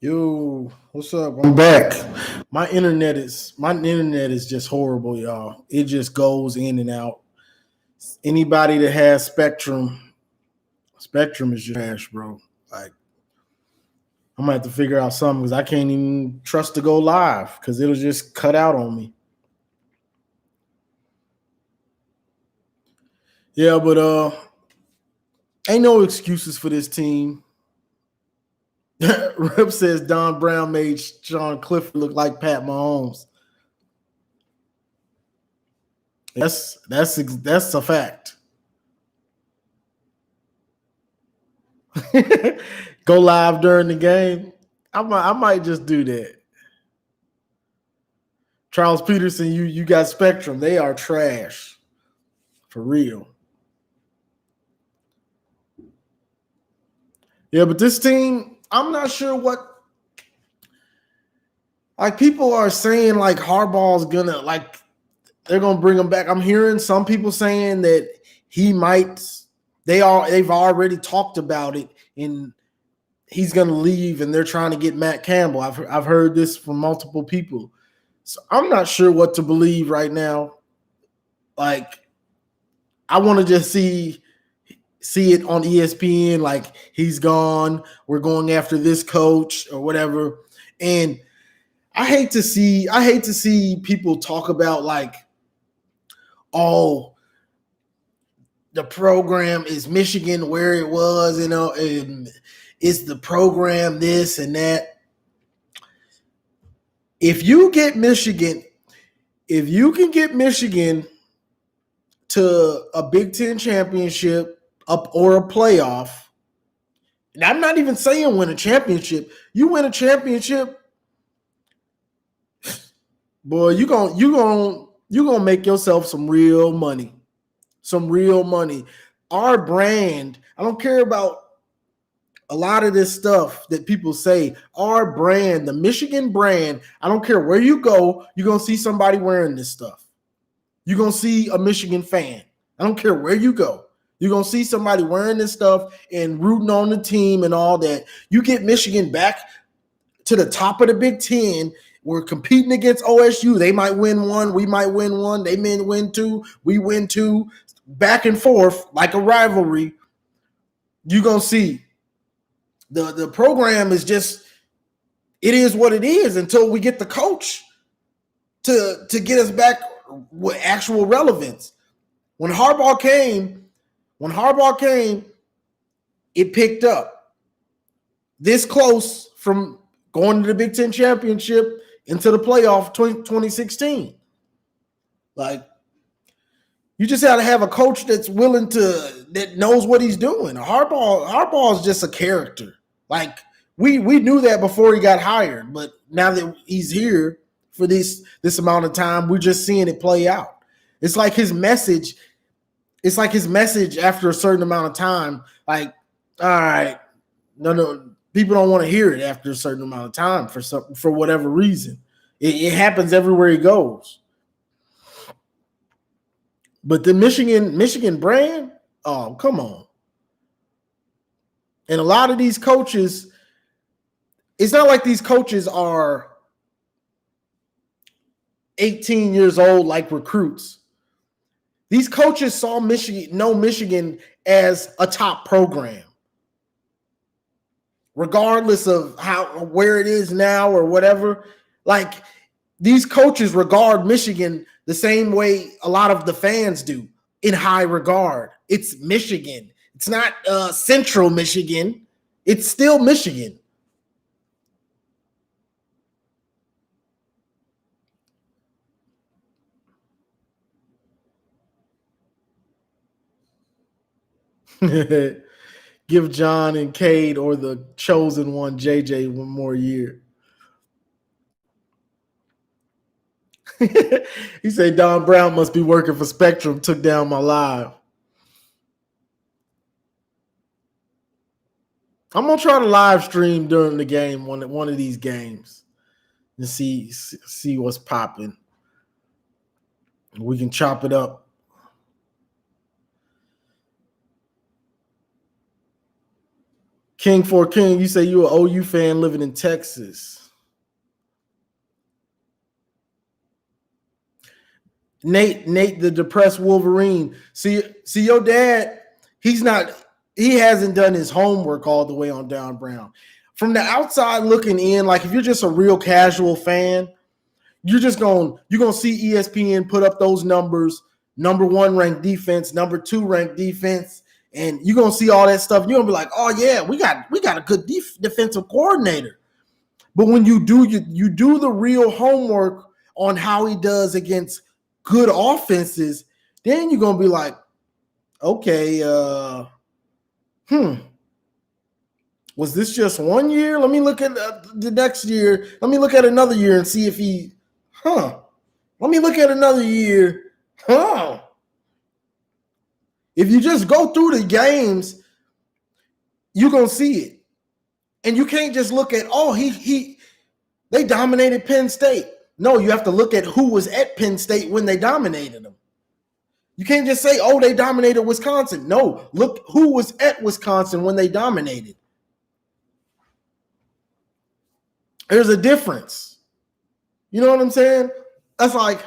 Yo, what's up? I'm back. My internet is just horrible, y'all. It just goes in and out. Anybody that has Spectrum is just trash, bro. Like I'm gonna have to figure out something because I can't even trust to go live because it'll just cut out on me. Yeah, but ain't no excuses for this team. Rip says Don Brown made Sean Clifford look like Pat Mahomes. That's a fact. Go live during the game. I might just do that. Charles Peterson, you got Spectrum. They are trash. For real. Yeah, but this team, I'm not sure what like people are saying like Harbaugh's gonna like they're gonna bring him back. I'm hearing some people saying that he might they've already talked about it and he's gonna leave and they're trying to get Matt Campbell. I've heard this from multiple people. So I'm not sure what to believe right now. Like I want to just see it on ESPN like he's gone, we're going after this coach or whatever. And I hate to see people talk about like, oh, the program is Michigan where it was, and it's the program this and that. If you get Michigan, if you can get Michigan to a Big Ten championship up or a playoff, and I'm not even saying win a championship. You win a championship, boy, you gonna make yourself some real money. Some real money. Our brand, I don't care about a lot of this stuff that people say. Our brand, the Michigan brand, I don't care where you go, you're gonna see somebody wearing this stuff. You're gonna see a Michigan fan. I don't care where you go. You're gonna see somebody wearing this stuff and rooting on the team and all that. You get Michigan back to the top of the Big Ten. We're competing against OSU. They might win one. We might win one. They may win two. We win two. Back and forth like a rivalry. You're going to see the program is just, it is what it is until we get the coach to get us back with actual relevance. When Harbaugh came, it picked up. This close from going to the Big Ten championship into the playoff 2016. Like, you just got to have a coach that's willing that knows what he's doing. Harbaugh is just a character. Like, we knew that before he got hired, but now that he's here for this amount of time, we're just seeing it play out. It's like his message. It's like his message after a certain amount of time. Like, all right, no, people don't want to hear it after a certain amount of time for whatever reason. It happens everywhere he goes. But the Michigan brand, oh, come on. And a lot of these coaches, it's not like these coaches are 18 years old like recruits. These coaches know Michigan as a top program. Regardless of where it is now or whatever. Like, these coaches regard Michigan the same way a lot of the fans do, in high regard. It's Michigan. It's not Central Michigan. It's still Michigan. Give John and Cade or the chosen one, JJ, one more year. He said Don Brown must be working for Spectrum, took down my live. I'm gonna try to live stream during the game, one of these games, and see what's popping. We can chop it up. King for King, you say you're an OU fan living in Texas. Nate, the depressed Wolverine. See your dad, he hasn't done his homework all the way on Don Brown. From the outside looking in, like if you're just a real casual fan, you're gonna see ESPN put up those numbers, number 1 ranked defense, number 2 ranked defense, and you're gonna see all that stuff. You're gonna be like, oh yeah, we got a good defensive coordinator. But when you do the real homework on how he does against good offenses, then you're gonna be like, okay, was this just 1 year? Let me look at the next year. Let me look at another year and see if let me look at another year. If you just go through the games, you're gonna see it. And you can't just look at, they dominated Penn State. No, you have to look at who was at Penn State when they dominated them. You can't just say, they dominated Wisconsin. No, look who was at Wisconsin when they dominated. There's a difference. You know what I'm saying? That's like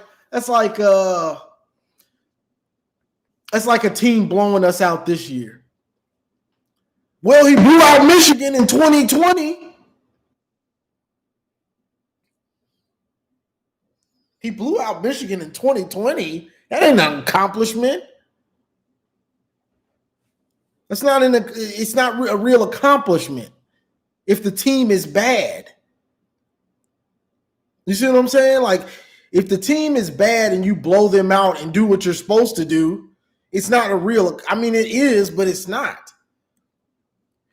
a team blowing us out this year. Well, he blew out Michigan in 2020. He blew out Michigan in 2020. That ain't an accomplishment. It's not a real accomplishment if the team is bad. You see what I'm saying? Like, if the team is bad and you blow them out and do what you're supposed to do, it's not a real, it is, but it's not.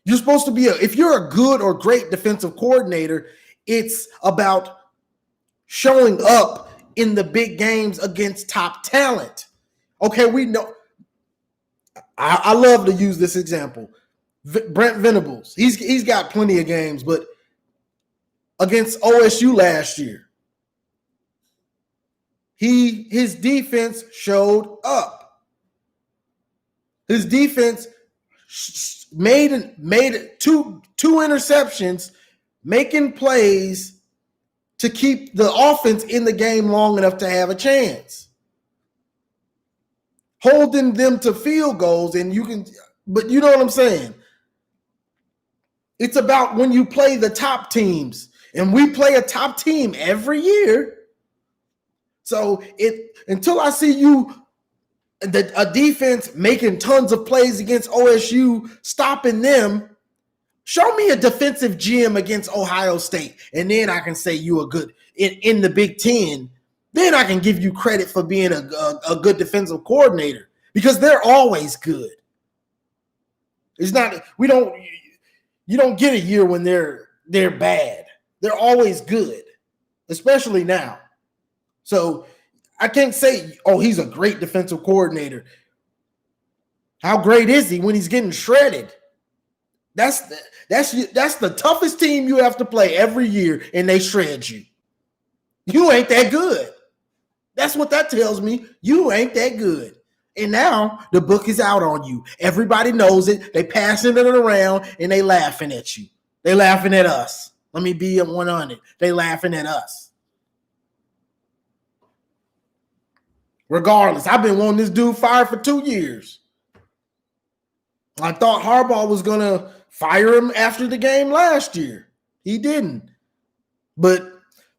You're supposed to be if you're a good or great defensive coordinator, it's about showing up in the big games against top talent. Okay, we know. I love to use this example. Brent Venables, he's got plenty of games, but against OSU last year, his defense showed up. His defense made two interceptions, making plays to keep the offense in the game long enough to have a chance, holding them to field goals. But you know what I'm saying? It's about when you play the top teams, and we play a top team every year. So until I see a defense making tons of plays against OSU, stopping them, show me a defensive gem against Ohio State, and then I can say you are good in the Big Ten. Then I can give you credit for being a good defensive coordinator, because they're always good. It's not you don't get a year when they're bad. They're always good, especially now. So I can't say, he's a great defensive coordinator. How great is he when he's getting shredded? That's the toughest team you have to play every year, and they shred you. You ain't that good. That's what that tells me. You ain't that good. And now the book is out on you. Everybody knows it. They passing it around, and they laughing at you. They laughing at us. Let me be 100. They laughing at us. Regardless, I've been wanting this dude fired for 2 years. I thought Harbaugh was going to fire him after the game last year. He didn't. But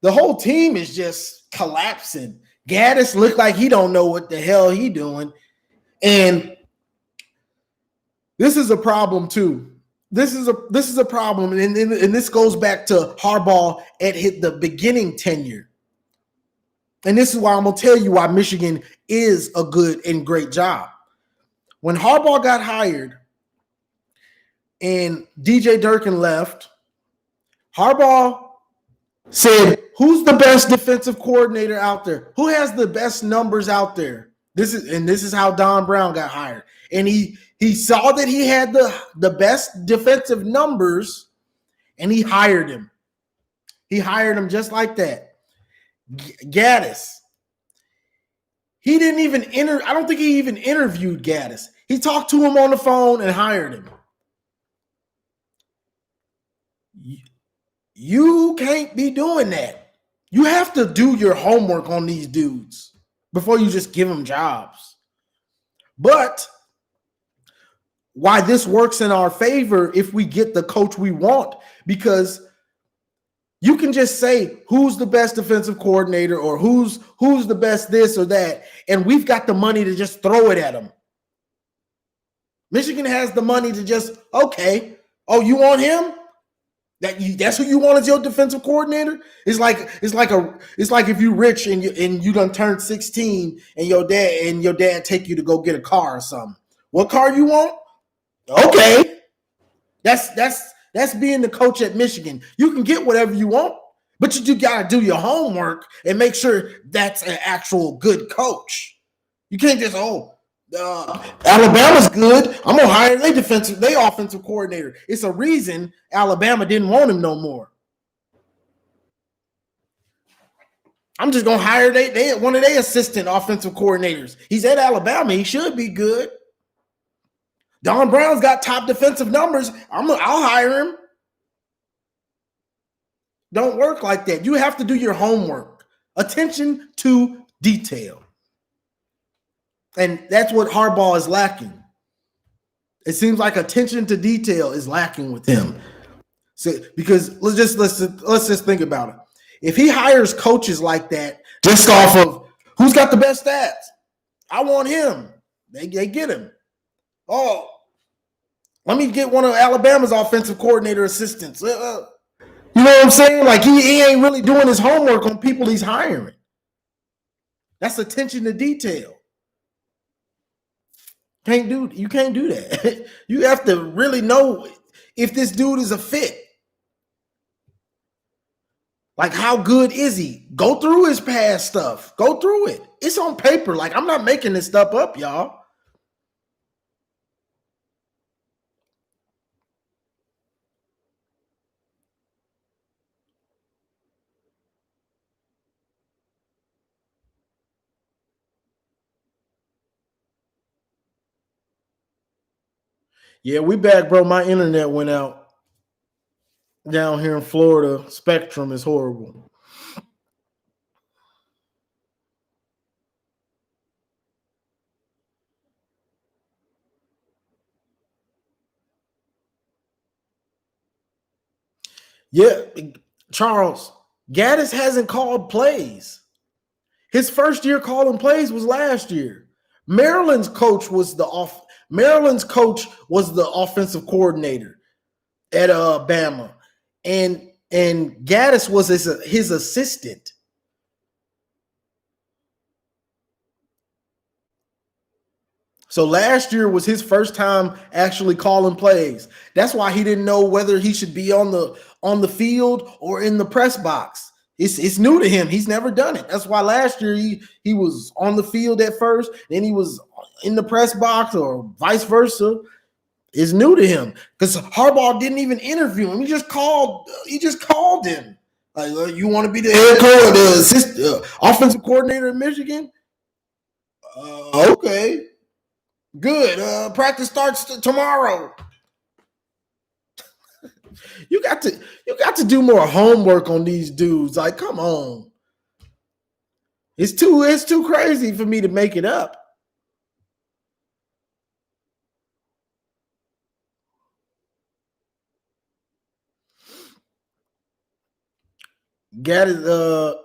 the whole team is just collapsing. Gaddis looked like he don't know what the hell he doing. And this is a problem too. This is a problem. And this goes back to Harbaugh at the beginning tenure. And this is why I'm going to tell you why Michigan is a good and great job. When Harbaugh got hired and DJ Durkin left, Harbaugh said, who's the best defensive coordinator out there? Who has the best numbers out there? This is how Don Brown got hired. And he saw that he had the best defensive numbers, and he hired him. He hired him just like that. Gaddis. He didn't even I don't think he even interviewed Gaddis. He talked to him on the phone and hired him. You can't be doing that. You have to do your homework on these dudes before you just give them jobs. But why this works in our favor if we get the coach we want, because you can just say who's the best defensive coordinator or who's the best this or that, and we've got the money to just throw it at them. Michigan has the money to just, okay, oh, you want him? That's who you want as your defensive coordinator? It's like if you're rich and you done turned 16 and your dad take you to go get a car or something. What car you want? Okay. That's being the coach at Michigan. You can get whatever you want, but you gotta do your homework and make sure that's an actual good coach. You can't just, Alabama's good, I'm gonna hire their offensive coordinator. It's a reason Alabama didn't want him no more. I'm just gonna hire one of their assistant offensive coordinators. He's at Alabama, he should be good. Don Brown's got top defensive numbers. I'll hire him. Don't work like that. You have to do your homework. Attention to detail. And that's what Harbaugh is lacking. It seems like attention to detail is lacking with him. So, because let's just think about it. If he hires coaches like that, just off of who's got the best stats, I want him. They get him. Oh, let me get one of Alabama's offensive coordinator assistants. You know what I'm saying? Like he ain't really doing his homework on people he's hiring. That's attention to detail. You can't do that. You have to really know if this dude is a fit. Like, how good is he? Go through his past stuff. Go through it. It's on paper. Like, I'm not making this stuff up, y'all. Yeah, we back, bro. My internet went out down here in Florida. Spectrum is horrible. Yeah, Charles, Gaddis hasn't called plays. His first year calling plays was last year. Maryland's coach was the offensive coordinator at Bama, and Gaddis was his assistant. So last year was his first time actually calling plays. That's why he didn't know whether he should be on the field or in the press box. It's new to him. He's never done it. That's why last year he was on the field at first, then he was in the press box or vice versa. It's new to him because Harbaugh didn't even interview him. He just called him. Like, you want to be the head coach or the assistant offensive coordinator in Michigan? Okay. Good. Practice starts tomorrow. You got to do more homework on these dudes. Like, come on. It's too crazy for me to make it up. Gaddis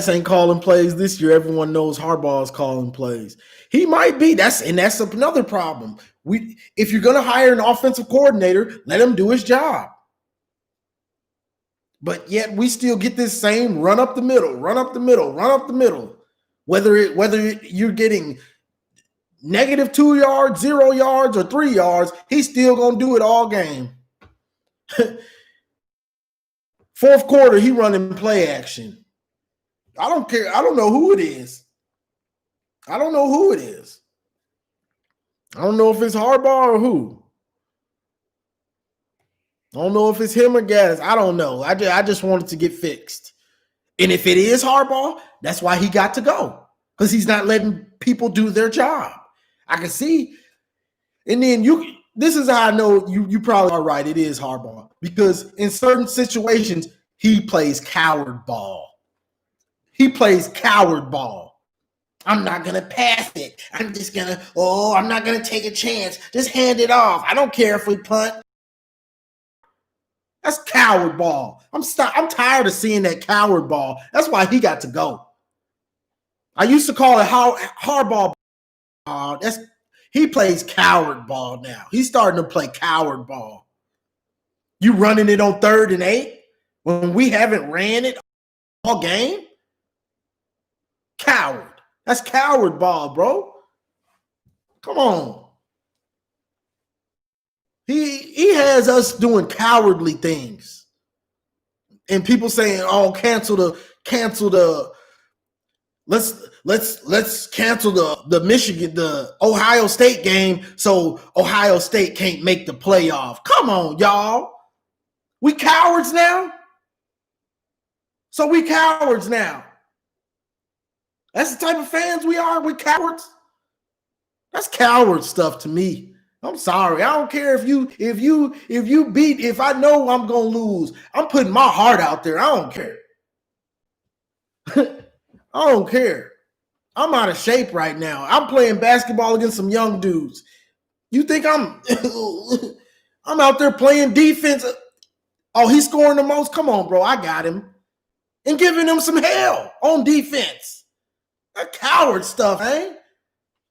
ain't calling plays this year. Everyone knows Harbaugh is calling plays. He might be. That's another problem. If you're going to hire an offensive coordinator, let him do his job. But yet we still get this same run up the middle. Whether you're getting -2 yards, 0 yards, or 3 yards, he's still going to do it all game. Fourth quarter, he running play action. I don't care. I don't know who it is. I don't know if it's Harbaugh or who. I don't know if it's him or Gaddis. I don't know. I just wanted to get fixed. And if it is Harbaugh, that's why he got to go. Because he's not letting people do their job. I can see. And then this is how I know you probably are right. It is Harbaugh because in certain situations he plays coward ball. He plays coward ball. I'm not gonna pass it. I'm not gonna take a chance. Just hand it off. I don't care if we punt. That's coward ball. I'm tired of seeing that coward ball. That's why he got to go. I used to call it Harbaugh. He plays coward ball now. He's starting to play coward ball. You running it on 3rd and 8 when we haven't ran it all game? Coward. That's coward ball, bro. Come on. He has us doing cowardly things. And people saying, "Oh, cancel the let's cancel the Michigan, the Ohio State game so Ohio State can't make the playoff." Come on, y'all. We cowards now? So we cowards now. That's the type of fans we are. We cowards. That's coward stuff to me. I'm sorry. I don't care if you beat, if I know I'm gonna lose, I'm putting my heart out there. I don't care. I don't care. I'm out of shape right now. I'm playing basketball against some young dudes. You think I'm out there playing defense? Oh, he's scoring the most? Come on, bro. I got him. And giving him some hell on defense. That coward stuff, eh?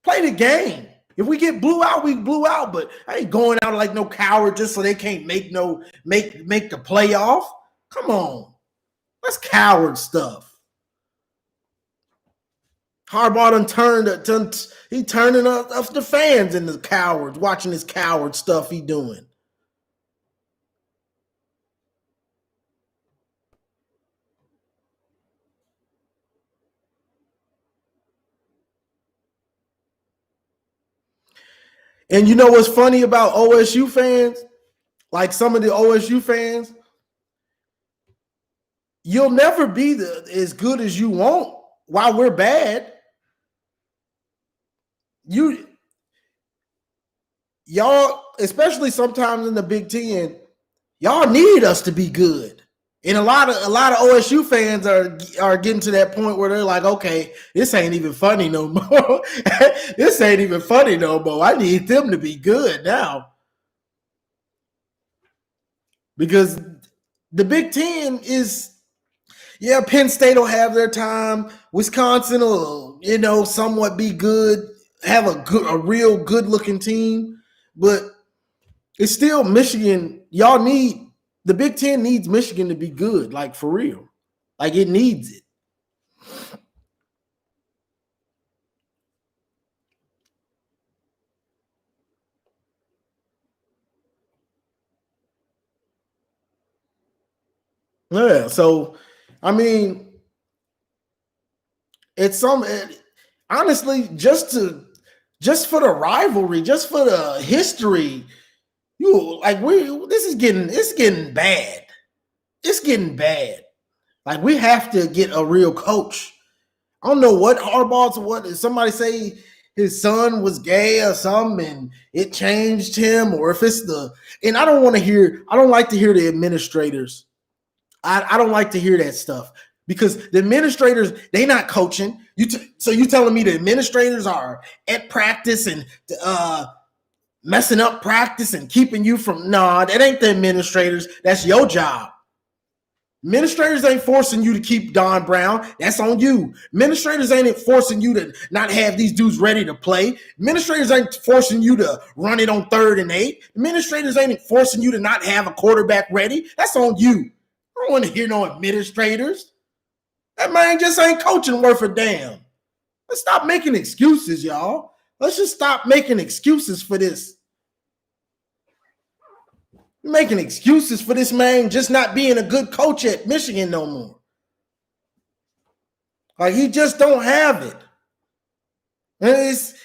Play the game. If we get blew out, we blew out. But I ain't going out like no coward just so they can't make the playoff. Come on. That's coward stuff. Harbaugh he turning up the fans and the cowards watching this coward stuff he doing. And you know what's funny about OSU fans? Like some of the OSU fans, you'll never be as good as you want while we're bad. Y'all, especially sometimes in the Big Ten, y'all need us to be good. And a lot of OSU fans are getting to that point where they're like, okay, this ain't even funny no more. This ain't even funny no more. I need them to be good now. Because the Big Ten is, yeah, Penn State will have their time. Wisconsin will, somewhat be good, have a real good looking team. But it's still Michigan. The Big Ten needs Michigan to be good, like for real. Like it needs it. Yeah, so I mean, honestly, just for the rivalry, just for the history, it's getting bad. It's getting bad. Like we have to get a real coach. I don't know what Harbaugh's what. Did somebody say his son was gay or something and it changed him, or if it's and I don't like to hear the administrators. I don't like to hear that stuff because the administrators, they not coaching. So you telling me the administrators are at practice and messing up practice and keeping you from, that ain't the administrators. That's your job. Administrators ain't forcing you to keep Don Brown. That's on you. Administrators ain't forcing you to not have these dudes ready to play. Administrators ain't forcing you to run it on 3rd and 8. Administrators ain't forcing you to not have a quarterback ready. That's on you. I don't want to hear no administrators. That man just ain't coaching worth a damn. Let's stop making excuses, y'all. Let's just stop making excuses for this. You're making excuses for this man just not being a good coach at Michigan no more. Like he just don't have it. And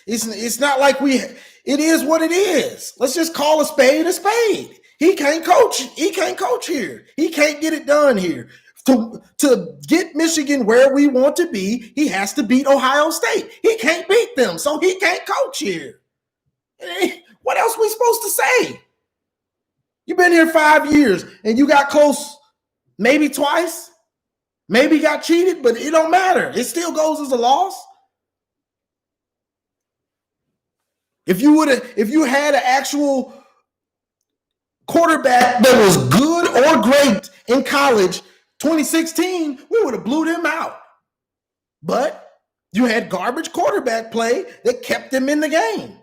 it's not like it is what it is. Let's just call a spade a spade. He can't coach. He can't coach here. He can't get it done here. To get Michigan where we want to be, he has to beat Ohio State. He can't beat them, so he can't coach here. What else we supposed to say? You've been here 5 years and you got close maybe twice, maybe got cheated, but it don't matter. It still goes as a loss. If you had an actual quarterback that was good or great in college, 2016, we would have blew them out. But you had garbage quarterback play that kept them in the game.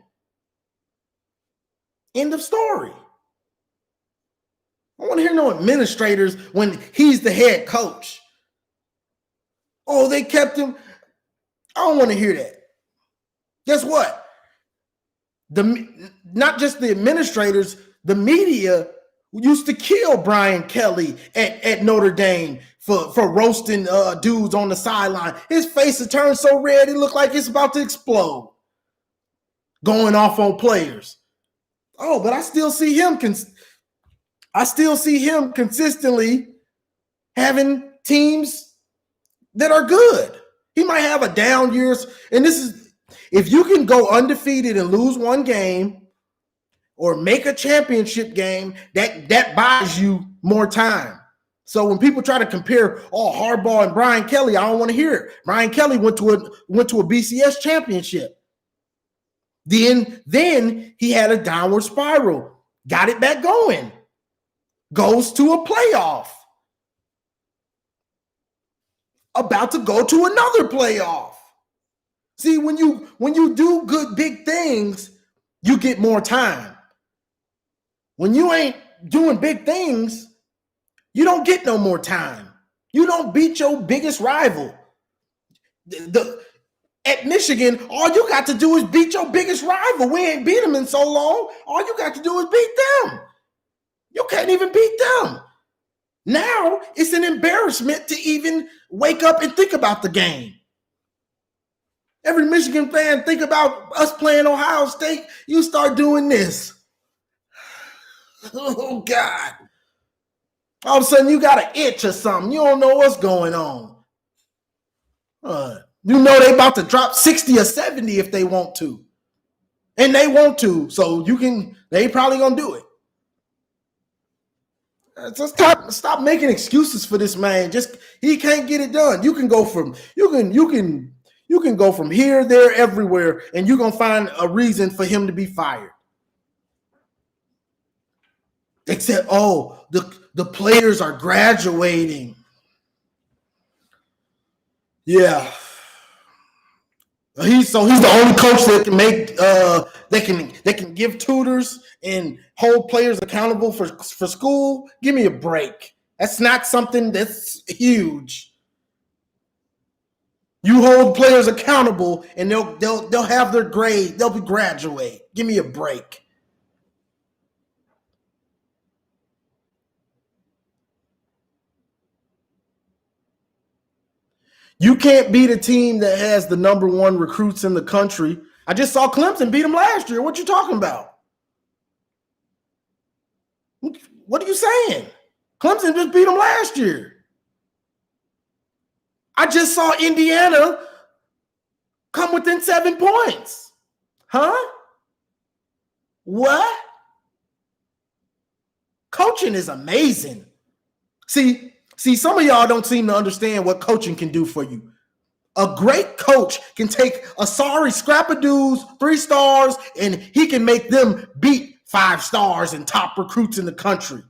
End of story. I want to hear no administrators when he's the head coach. Oh, they kept him. I don't want to hear that. Guess what? Not just the administrators, the media used to kill Brian Kelly at Notre Dame for roasting dudes on the sideline. His face had turned so red, it looked like it's about to explode. Going off on players. Oh, but I still see him consistently having teams that are good. He might have a down years, and this is if you can go undefeated and lose one game or make a championship game, that buys you more time. So when people try to compare, Harbaugh and Brian Kelly, I don't want to hear it. Brian Kelly went to a BCS championship. Then he had a downward spiral, got it back going, goes to a playoff, about to go to another playoff. See, when you do good big things, you get more time. When you ain't doing big things, you don't get no more time. You don't beat your biggest rival. At Michigan, all you got to do is beat your biggest rival. We ain't beat them in so long. All you got to do is beat them. You can't even beat them. Now it's an embarrassment to even wake up and think about the game. Every Michigan fan think about us playing Ohio State. You start doing this. Oh, God. All of a sudden, you got an itch or something. You don't know what's going on. You know they about to drop 60 or 70 if they want to. And they want to, so they probably going to do it. So stop making excuses for this man. He can't get it done. You can go from here, there, everywhere, and you're gonna find a reason for him to be fired. Except, the players are graduating. Yeah. He's the only coach that can make that can give tutors and hold players accountable for school. Give me a break. That's not something that's huge. You hold players accountable and they'll have their grade, they'll be graduate. Give me a break. You can't beat a team that has the number one recruits in the country. I just saw Clemson beat them last year. What you talking about? What are you saying? Clemson just beat them last year. I just saw Indiana come within 7 points. Huh? What? Coaching is amazing. See, some of y'all don't seem to understand what coaching can do for you. A great coach can take a sorry scrap of dudes, 3 stars, and he can make them beat 5 stars and top recruits in the country.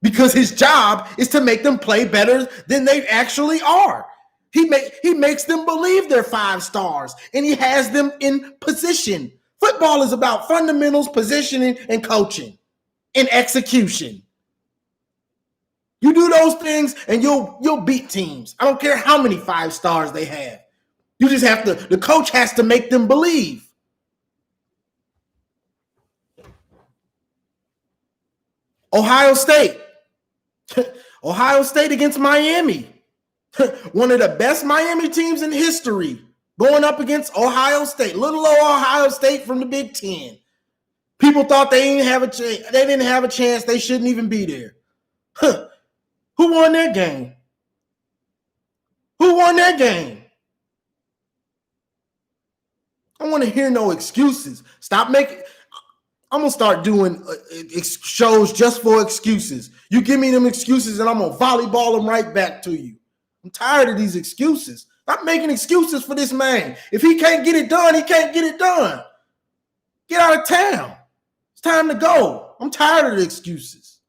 Because his job is to make them play better than they actually are. He makes them believe they're 5 stars, and he has them in position. Football is about fundamentals, positioning, and coaching, and execution. You do those things and you'll beat teams. I don't care how many 5 stars they have. You just have to, the coach has to make them believe. Ohio State. Ohio State against Miami. One of the best Miami teams in history going up against Ohio State. Little old Ohio State from the Big Ten. People thought they didn't have a chance. They didn't have a chance. They shouldn't even be there. Who won that game? Who won that game? I want to hear no excuses. Stop making. I'm gonna start doing shows just for excuses. You give me them excuses, and I'm gonna volleyball them right back to you. I'm tired of these excuses. Stop making excuses for this man. If he can't get it done, he can't get it done. Get out of town. It's time to go. I'm tired of the excuses.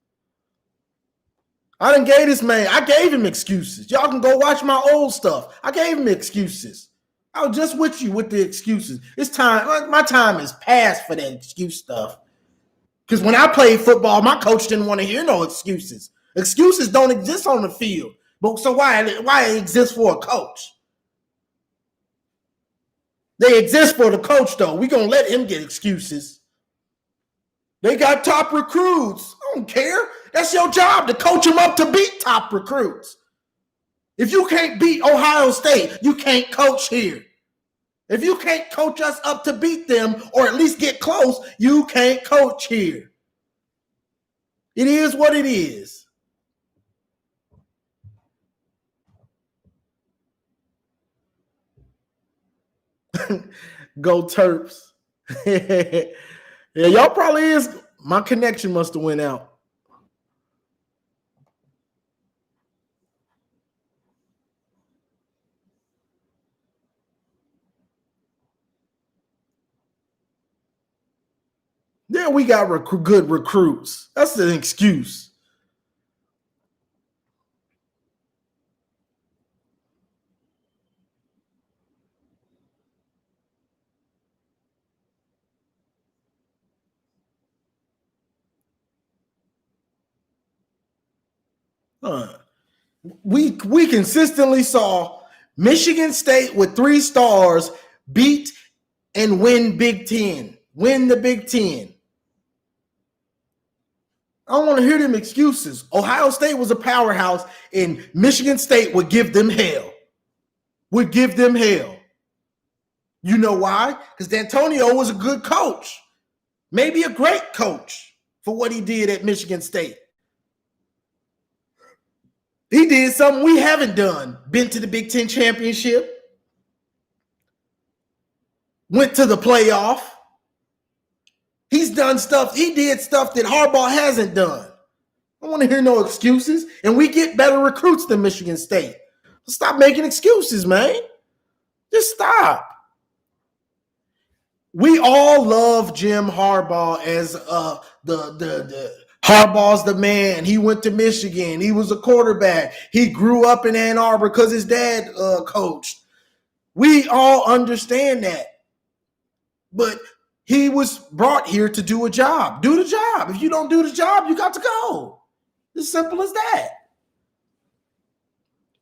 I done gave this man. I gave him excuses. Y'all can go watch my old stuff. I gave him excuses. I was just with you with the excuses. It's time. My time is past for that excuse stuff. Because when I played football, my coach didn't want to hear no excuses. Excuses don't exist on the field. But so why it exists for a coach? They exist for the coach, though. We're going to let him get excuses. They got top recruits. I don't care. That's your job, to coach them up to beat top recruits. If you can't beat Ohio State, you can't coach here. If you can't coach us up to beat them or at least get close, you can't coach here. It is what it is. Go Terps. Yeah, y'all probably is. My connection must have went out. Yeah, we got good recruits. That's an excuse. We consistently saw Michigan State with 3 stars beat and win Big Ten. Win the Big Ten. I don't want to hear them excuses. Ohio State was a powerhouse, and Michigan State would give them hell. Would give them hell. You know why? Because D'Antonio was a good coach. Maybe a great coach for what he did at Michigan State. He did something we haven't done. Been to the Big Ten championship. Went to the playoff. He's done stuff. He did stuff that Harbaugh hasn't done. I don't want to hear no excuses. And we get better recruits than Michigan State. Stop making excuses, man. Just stop. We all love Jim Harbaugh as the Harbaugh's the man. He went to Michigan. He was a quarterback. He grew up in Ann Arbor because his dad coached. We all understand that. But he was brought here to do a job. Do the job. If you don't do the job, you got to go. It's simple as that.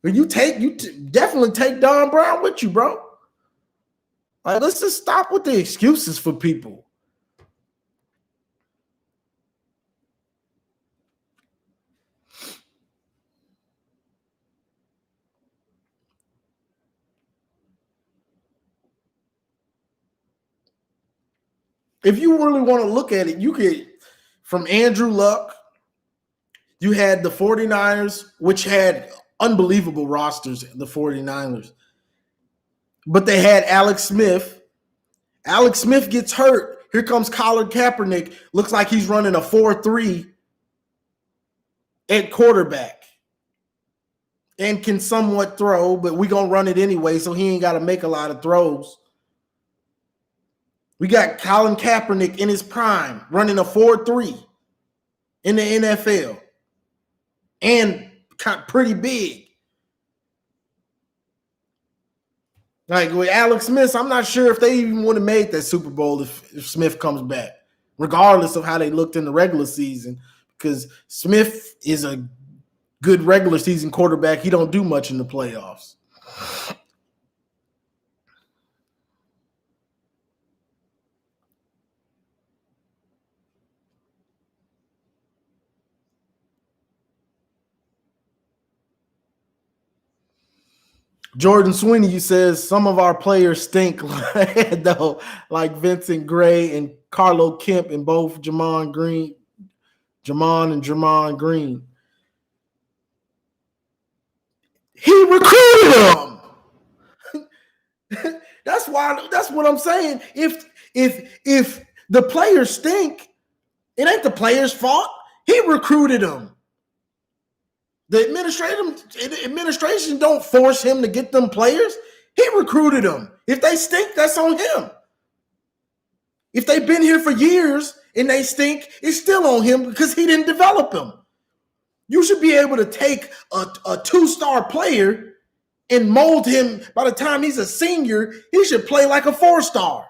But you definitely take Don Brown with you, bro. Like, let's just stop with the excuses for people. If you really want to look at it, you could, from Andrew Luck, you had the 49ers, which had unbelievable rosters, the 49ers. But they had Alex Smith. Alex Smith gets hurt. Here comes Colin Kaepernick. Looks like he's running a 4-3 at quarterback and can somewhat throw, but we're going to run it anyway, so he ain't got to make a lot of throws. We got Colin Kaepernick in his prime running a 4-3 in the NFL and pretty big. Like with Alex Smith, I'm not sure if they even would have made that Super Bowl if Smith comes back, regardless of how they looked in the regular season, because Smith is a good regular season quarterback. He don't do much in the playoffs. Jordan Sweeney says some of our players stink, though, like Vincent Gray and Carlo Kemp and both Jamon Green. He recruited them. That's what I'm saying. If the players stink, It ain't the players' fault. He recruited them. The administration don't force him to get them players. He recruited them. If they stink, that's on him. If they've been here for years and they stink, it's still on him because he didn't develop them. You should be able to take a two-star player and mold him. By the time he's a senior, he should play like a four-star.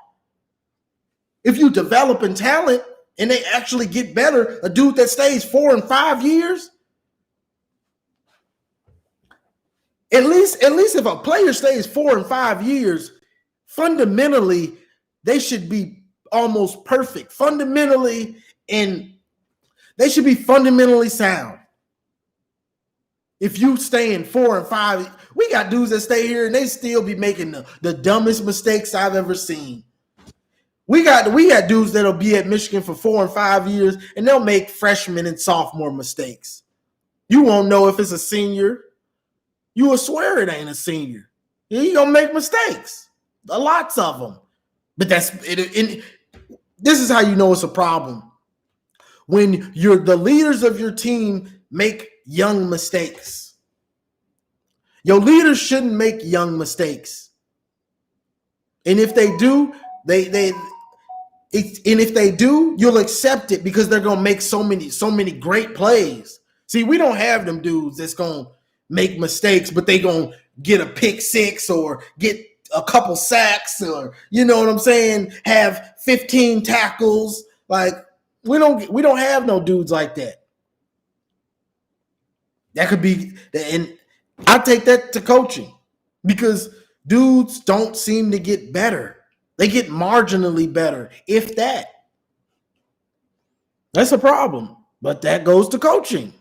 If you develop in talent and they actually get better, a dude that stays 4 and 5 years, at least if a player stays 4 and 5 years, fundamentally, they should be almost perfect. Fundamentally, and they should be fundamentally sound. If you stay in 4 and 5, we got dudes that stay here and they still be making the dumbest mistakes I've ever seen. We got dudes that'll be at Michigan for 4 and 5 years and they'll make freshman and sophomore mistakes. You won't know if it's a senior. You will swear it ain't a senior. He gonna make mistakes. Lots of them. But that's it. This is how you know it's a problem. When the leaders of your team make young mistakes. Your leaders shouldn't make young mistakes. And if they do, if they do, you'll accept it because they're gonna make so many great plays. See, we don't have them dudes that's gonna make mistakes, but they gonna get a pick six or get a couple sacks, or you know what I'm saying, have 15 tackles. Like we don't have no dudes like that. That could be, and I take that to coaching because dudes don't seem to get better. They get marginally better, if that. That's a problem, but that goes to coaching.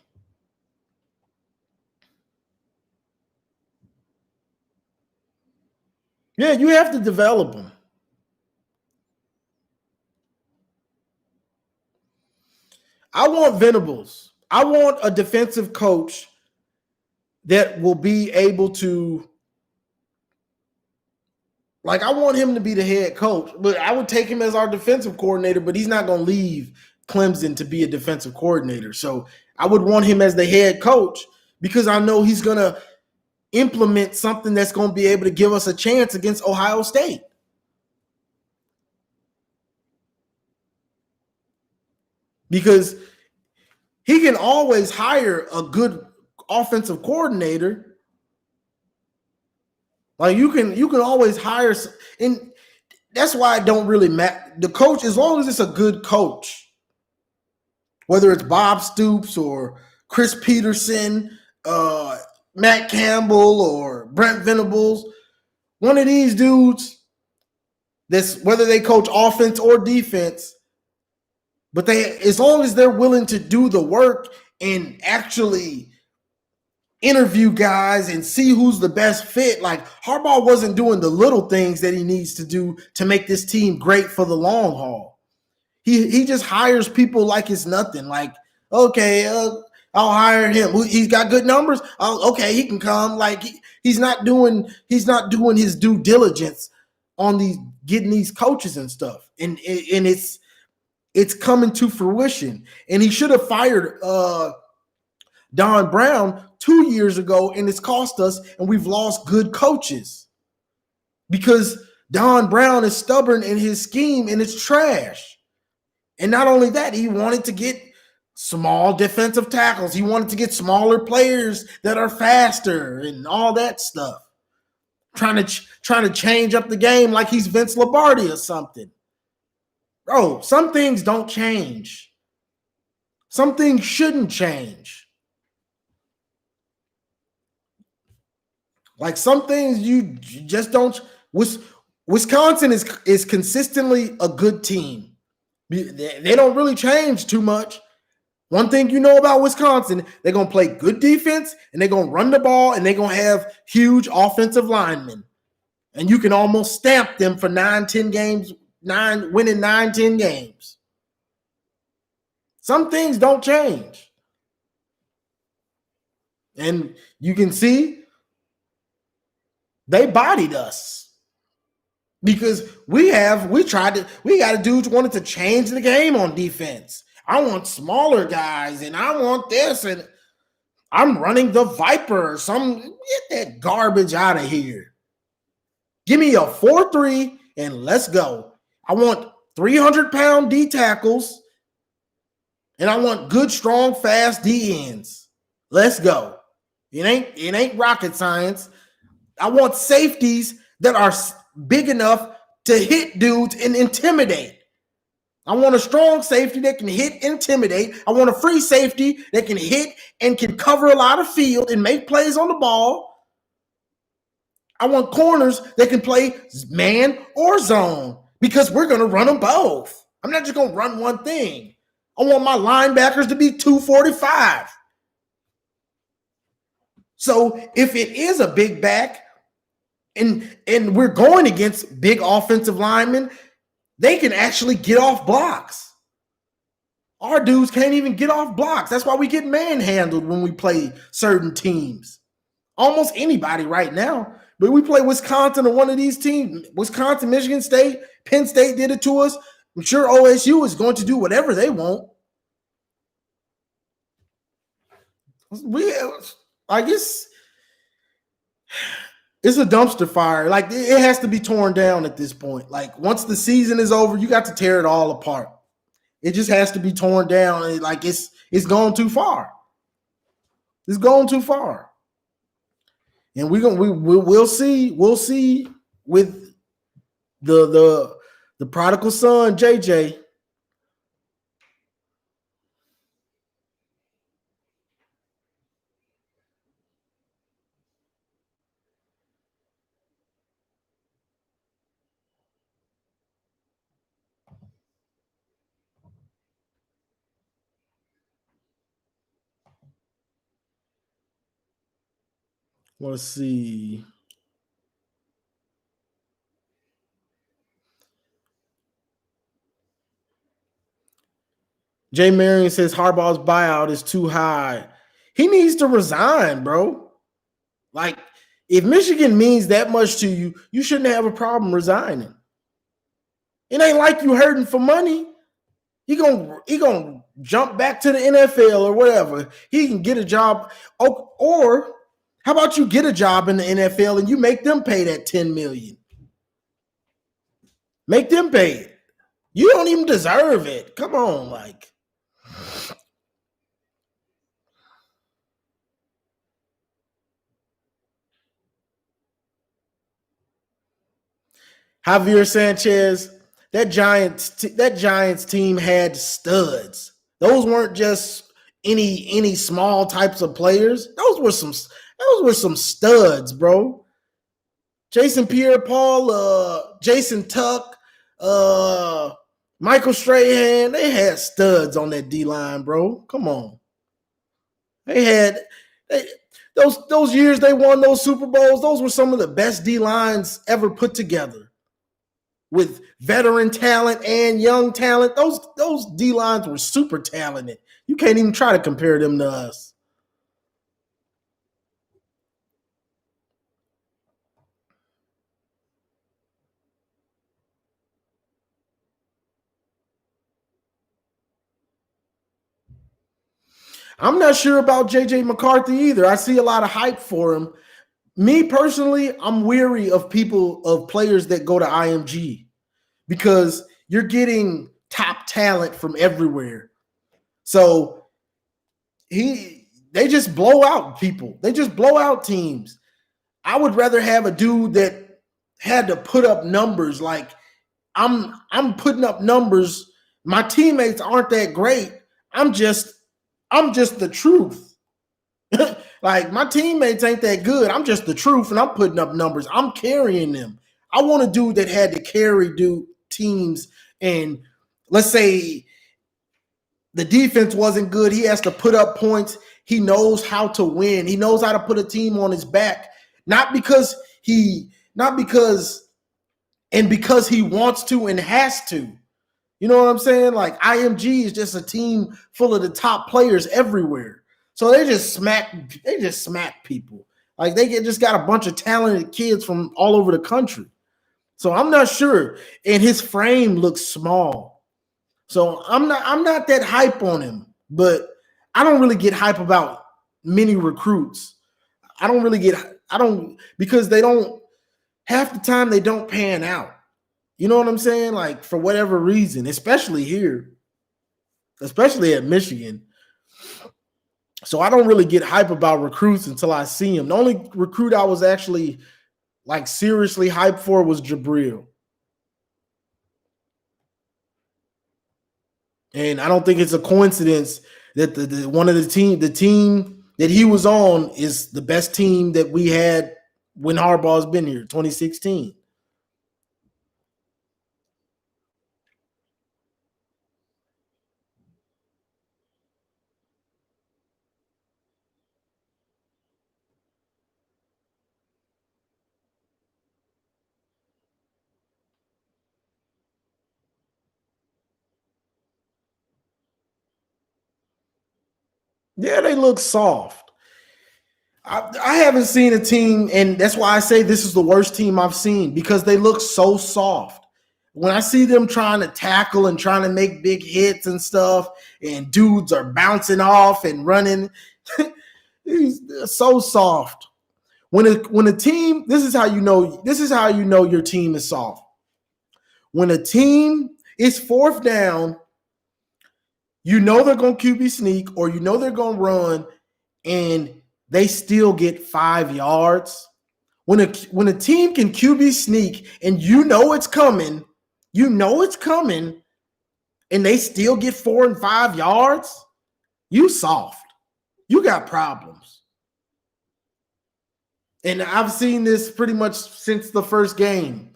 Yeah, you have to develop them. I want Venables. I want a defensive coach that will be able to, like, I want him to be the head coach, but I would take him as our defensive coordinator, but he's not going to leave Clemson to be a defensive coordinator. So I would want him as the head coach because I know he's going to implement something that's going to be able to give us a chance against Ohio State. Because he can always hire a good offensive coordinator. Like you can always hire, and that's why it don't really matter. The coach, as long as it's a good coach, whether it's Bob Stoops or Chris Peterson, Matt Campbell or Brent Venables, one of these dudes, that's whether they coach offense or defense, but as long as they're willing to do the work and actually interview guys and see who's the best fit. Like Harbaugh wasn't doing the little things that he needs to do to make this team great for the long haul. He just hires people like it's nothing. Like, okay, I'll hire him. He's got good numbers. Okay, he can come. Like he's not doing his due diligence on getting these coaches and stuff. And it's coming to fruition. And he should have fired Don Brown 2 years ago, and it's cost us, and we've lost good coaches because Don Brown is stubborn in his scheme, and it's trash. And not only that, he wanted to get small defensive tackles. He wanted to get smaller players that are faster and all that stuff. Trying to change up the game like he's Vince Lombardi or something. Bro, some things don't change. Some things shouldn't change. Like some things you just don't. Wisconsin is consistently a good team. They don't really change too much. One thing you know about Wisconsin, they're going to play good defense, and they're going to run the ball, and they're going to have huge offensive linemen. And you can almost stamp them for 9-10 games, winning 9-10 games. Some things don't change. And you can see they bodied us because we got a dude who wanted to change the game on defense. I want smaller guys, and I want this, and I'm running the Viper. Get that garbage out of here. Give me a 4-3 and let's go. I want 300-pound D tackles, and I want good, strong, fast D ends. Let's go. It ain't rocket science. I want safeties that are big enough to hit dudes and intimidate. I want a strong safety that can hit, intimidate. I want a free safety that can hit and can cover a lot of field and make plays on the ball. I want corners that can play man or zone because we're going to run them both. I'm not just going to run one thing. I want my linebackers to be 245. So if it is a big back and we're going against big offensive linemen, they can actually get off blocks. Our dudes can't even get off blocks. That's why we get manhandled when we play certain teams. Almost anybody right now. But we play Wisconsin or one of these teams, Wisconsin, Michigan State, Penn State did it to us. I'm sure OSU is going to do whatever they want. I guess it's a dumpster fire. Like, it has to be torn down at this point. Like, once the season is over, you got to tear it all apart. It just has to be torn down. Like, it's gone too far. It's gone too far. And we'll see. We'll see with the prodigal son, JJ. Let's see. Jay Marion says Harbaugh's buyout is too high. He needs to resign, bro. Like, if Michigan means that much to you, you shouldn't have a problem resigning. It ain't like you hurting for money. He gonna jump back to the NFL or whatever. He can get a job. Or how about you get a job in the NFL and you make them pay that $10 million? Make them pay it. You don't even deserve it. Come on, like. Javier Sanchez, that Giants team had studs. Those weren't just any small types of players. Those were some studs, bro. Jason Pierre-Paul, Jason Tuck, Michael Strahan, they had studs on that D-line, bro. Come on. Those years they won those Super Bowls, those were some of the best D-lines ever put together. With veteran talent and young talent, those D-lines were super talented. You can't even try to compare them to us. I'm not sure about JJ McCarthy either. I see a lot of hype for him. Me personally, I'm weary of players that go to IMG because you're getting top talent from everywhere. So they just blow out people. They just blow out teams. I would rather have a dude that had to put up numbers. Like, I'm putting up numbers. My teammates aren't that great. I'm just the truth. Like, my teammates ain't that good. I'm just the truth, and I'm putting up numbers. I'm carrying them. I want a dude that had to carry teams, and let's say the defense wasn't good. He has to put up points. He knows how to win. He knows how to put a team on his back, because he wants to and has to. You know what I'm saying? Like, IMG is just a team full of the top players everywhere. So they just smack people. Like, they just got a bunch of talented kids from all over the country. So I'm not sure. And his frame looks small. So I'm not that hype on him, but I don't really get hype about many recruits. I don't because they don't half the time they don't pan out. You know what I'm saying? Like for whatever reason, especially here, especially at Michigan. So I don't really get hype about recruits until I see him. The only recruit I was actually like seriously hyped for was Jabril. And I don't think it's a coincidence that the team that he was on is the best team that we had when Harbaugh's been here, 2016. Yeah, they look soft. I haven't seen a team, and that's why I say this is the worst team I've seen because they look so soft. When I see them trying to tackle and trying to make big hits and stuff, and dudes are bouncing off and running, he's so soft. When a team, this is how you know your team is soft. When a team is fourth down, you know they're going to QB sneak or you know they're going to run, and they still get 5 yards. When a team can QB sneak and you know it's coming, and they still get 4 and 5 yards, you soft. You got problems. And I've seen this pretty much since the first game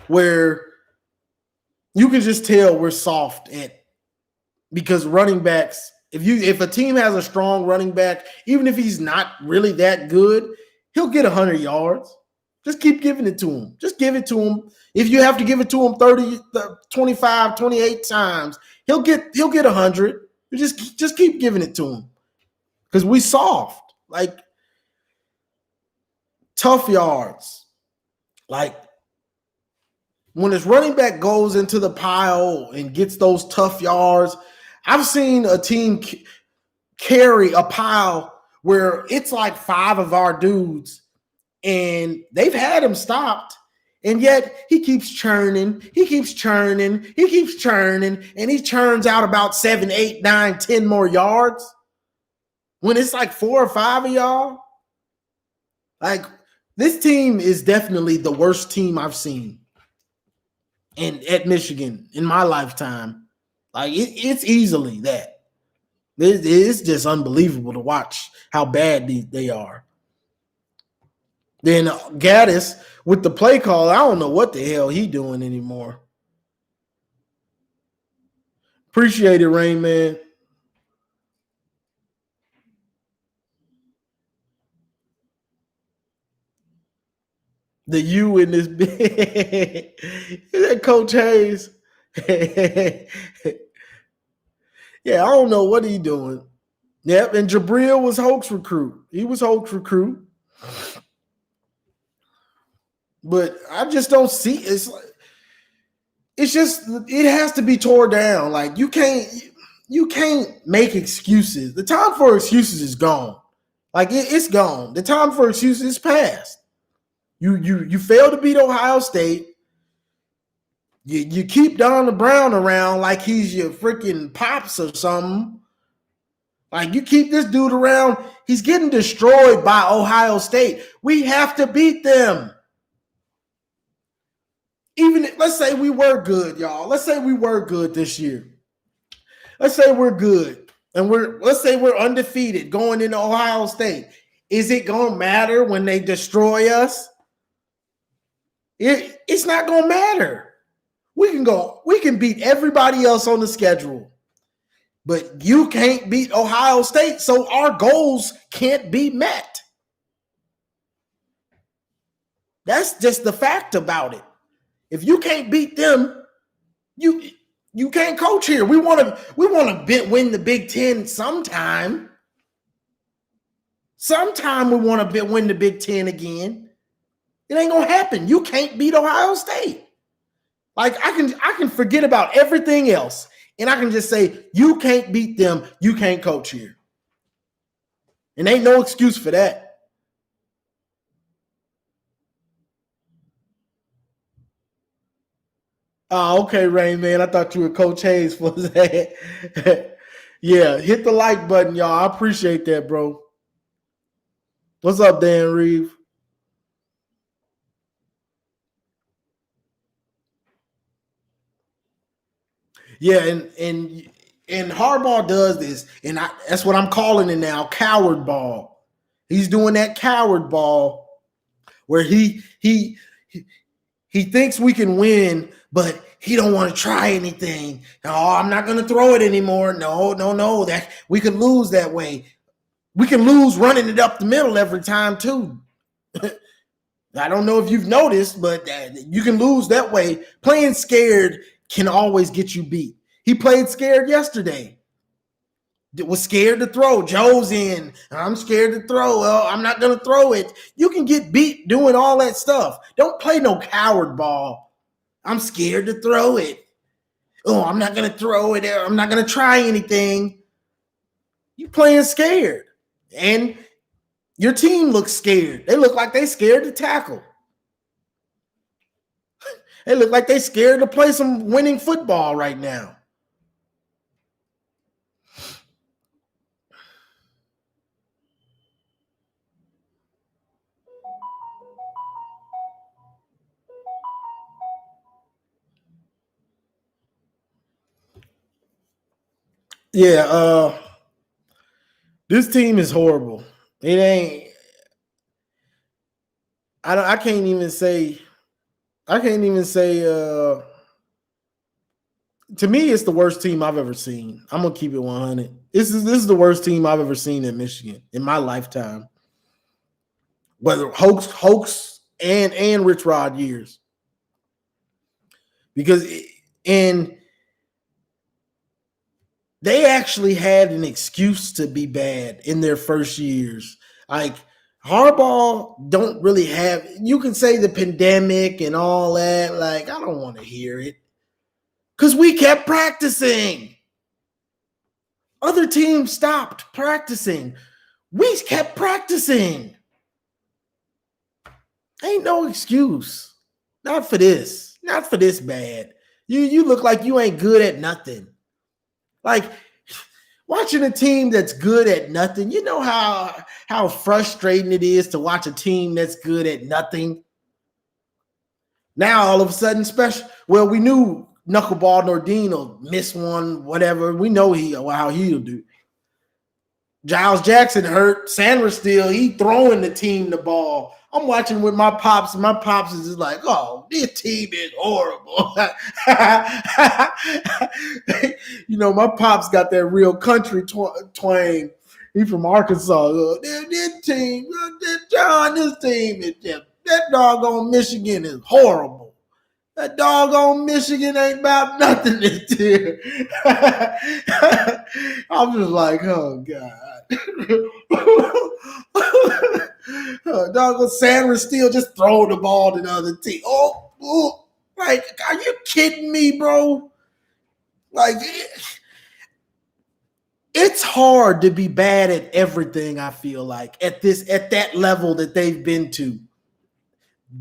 where you can just tell we're soft because running backs, if a team has a strong running back, even if he's not really that good, he'll get 100 yards. Just keep giving it to him. Just give it to him. If you have to give it to him 30, 25, 28 times, he'll get 100. You just keep giving it to him. Because we soft. Like tough yards. Like when his running back goes into the pile and gets those tough yards, I've seen a team carry a pile where it's like 5 of our dudes and they've had him stopped, and yet he keeps churning, and he churns out about 7, 8, 9, 10 more yards when it's like 4 or 5 of y'all. Like this team is definitely the worst team I've seen at Michigan in my lifetime. Like it's easily that. It's just unbelievable to watch how bad they are. Then Gaddis with the play call, I don't know what the hell he doing anymore. Appreciate it, Rain Man. The U in this bit. Is that Coach Hayes? Yeah, I don't know what he doing. Yep, and Jabril was Hoke's recruit. He was Hoke's recruit. But I just don't see it's just it has to be tore down. Like you can't make excuses. The time for excuses is gone. Like it's gone. The time for excuses is past. You fail to beat Ohio State. You keep Donald Brown around like he's your freaking pops or something. Like you keep this dude around, he's getting destroyed by Ohio State. We have to beat them. Even let's say we were good, y'all. Let's say we were good this year. Let's say we're good, and let's say we're undefeated going into Ohio State. Is it gonna matter when they destroy us? It's not gonna matter. We can beat everybody else on the schedule, but you can't beat Ohio State, so our goals can't be met. That's just the fact about it. If you can't beat them, you can't coach here. We want to win the Big Ten sometime. Sometime we want to win the Big Ten again. It ain't gonna happen. You can't beat Ohio State. Like I can forget about everything else. And I can just say, you can't beat them. You can't coach here. And ain't no excuse for that. Oh, okay, Rain Man. I thought you were Coach Hayes for that. Yeah, hit the like button, y'all. I appreciate that, bro. What's up, Dan Reeve? Yeah, and Harbaugh does this, and that's what I'm calling it now, coward ball. He's doing that coward ball where he thinks we can win, but he don't want to try anything. Oh, I'm not going to throw it anymore. No, that we could lose that way. We can lose running it up the middle every time too. I don't know if you've noticed, but you can lose that way. Playing scared can always get you beat. He played scared yesterday. Was scared to throw. Joe's in. I'm scared to throw. Well, I'm not going to throw it. You can get beat doing all that stuff. Don't play no coward ball. I'm scared to throw it. Oh, I'm not going to throw it. I'm not going to try anything. You playing scared. And your team looks scared. They look like they scared to tackle. They look like they scared to play some winning football right now. Yeah, this team is horrible. It ain't. I can't even say. I can't even say. To me, it's the worst team I've ever seen. I'm gonna keep it 100. This is the worst team I've ever seen in Michigan in my lifetime. Whether Hoax and Rich Rod years, because and they actually had an excuse to be bad in their first years. Like Harbaugh don't really have. You can say the pandemic and all that. Like I don't want to hear it because we kept practicing. Other teams stopped practicing. We kept practicing. Ain't no excuse. Not for this. Not for this bad. You look like you ain't good at nothing. Like watching a team that's good at nothing, you know how frustrating it is to watch a team that's good at nothing. Now all of a sudden, special. Well, we knew Knuckleball Nordine will miss one, whatever. We know how he'll do. Giles Jackson hurt. Sanders still, he throwing the team the ball. I'm watching with my pops, and my pops is just like, oh, this team is horrible. My pops got that real country twang. He from Arkansas. This team, this team is just, that doggone Michigan is horrible. That doggone Michigan ain't about nothing this year. I'm just like, oh God. Doggone Sanders still just throwing the ball to the other team. Like, are you kidding me, bro? Like, it's hard to be bad at everything. I feel like at that level that they've been to.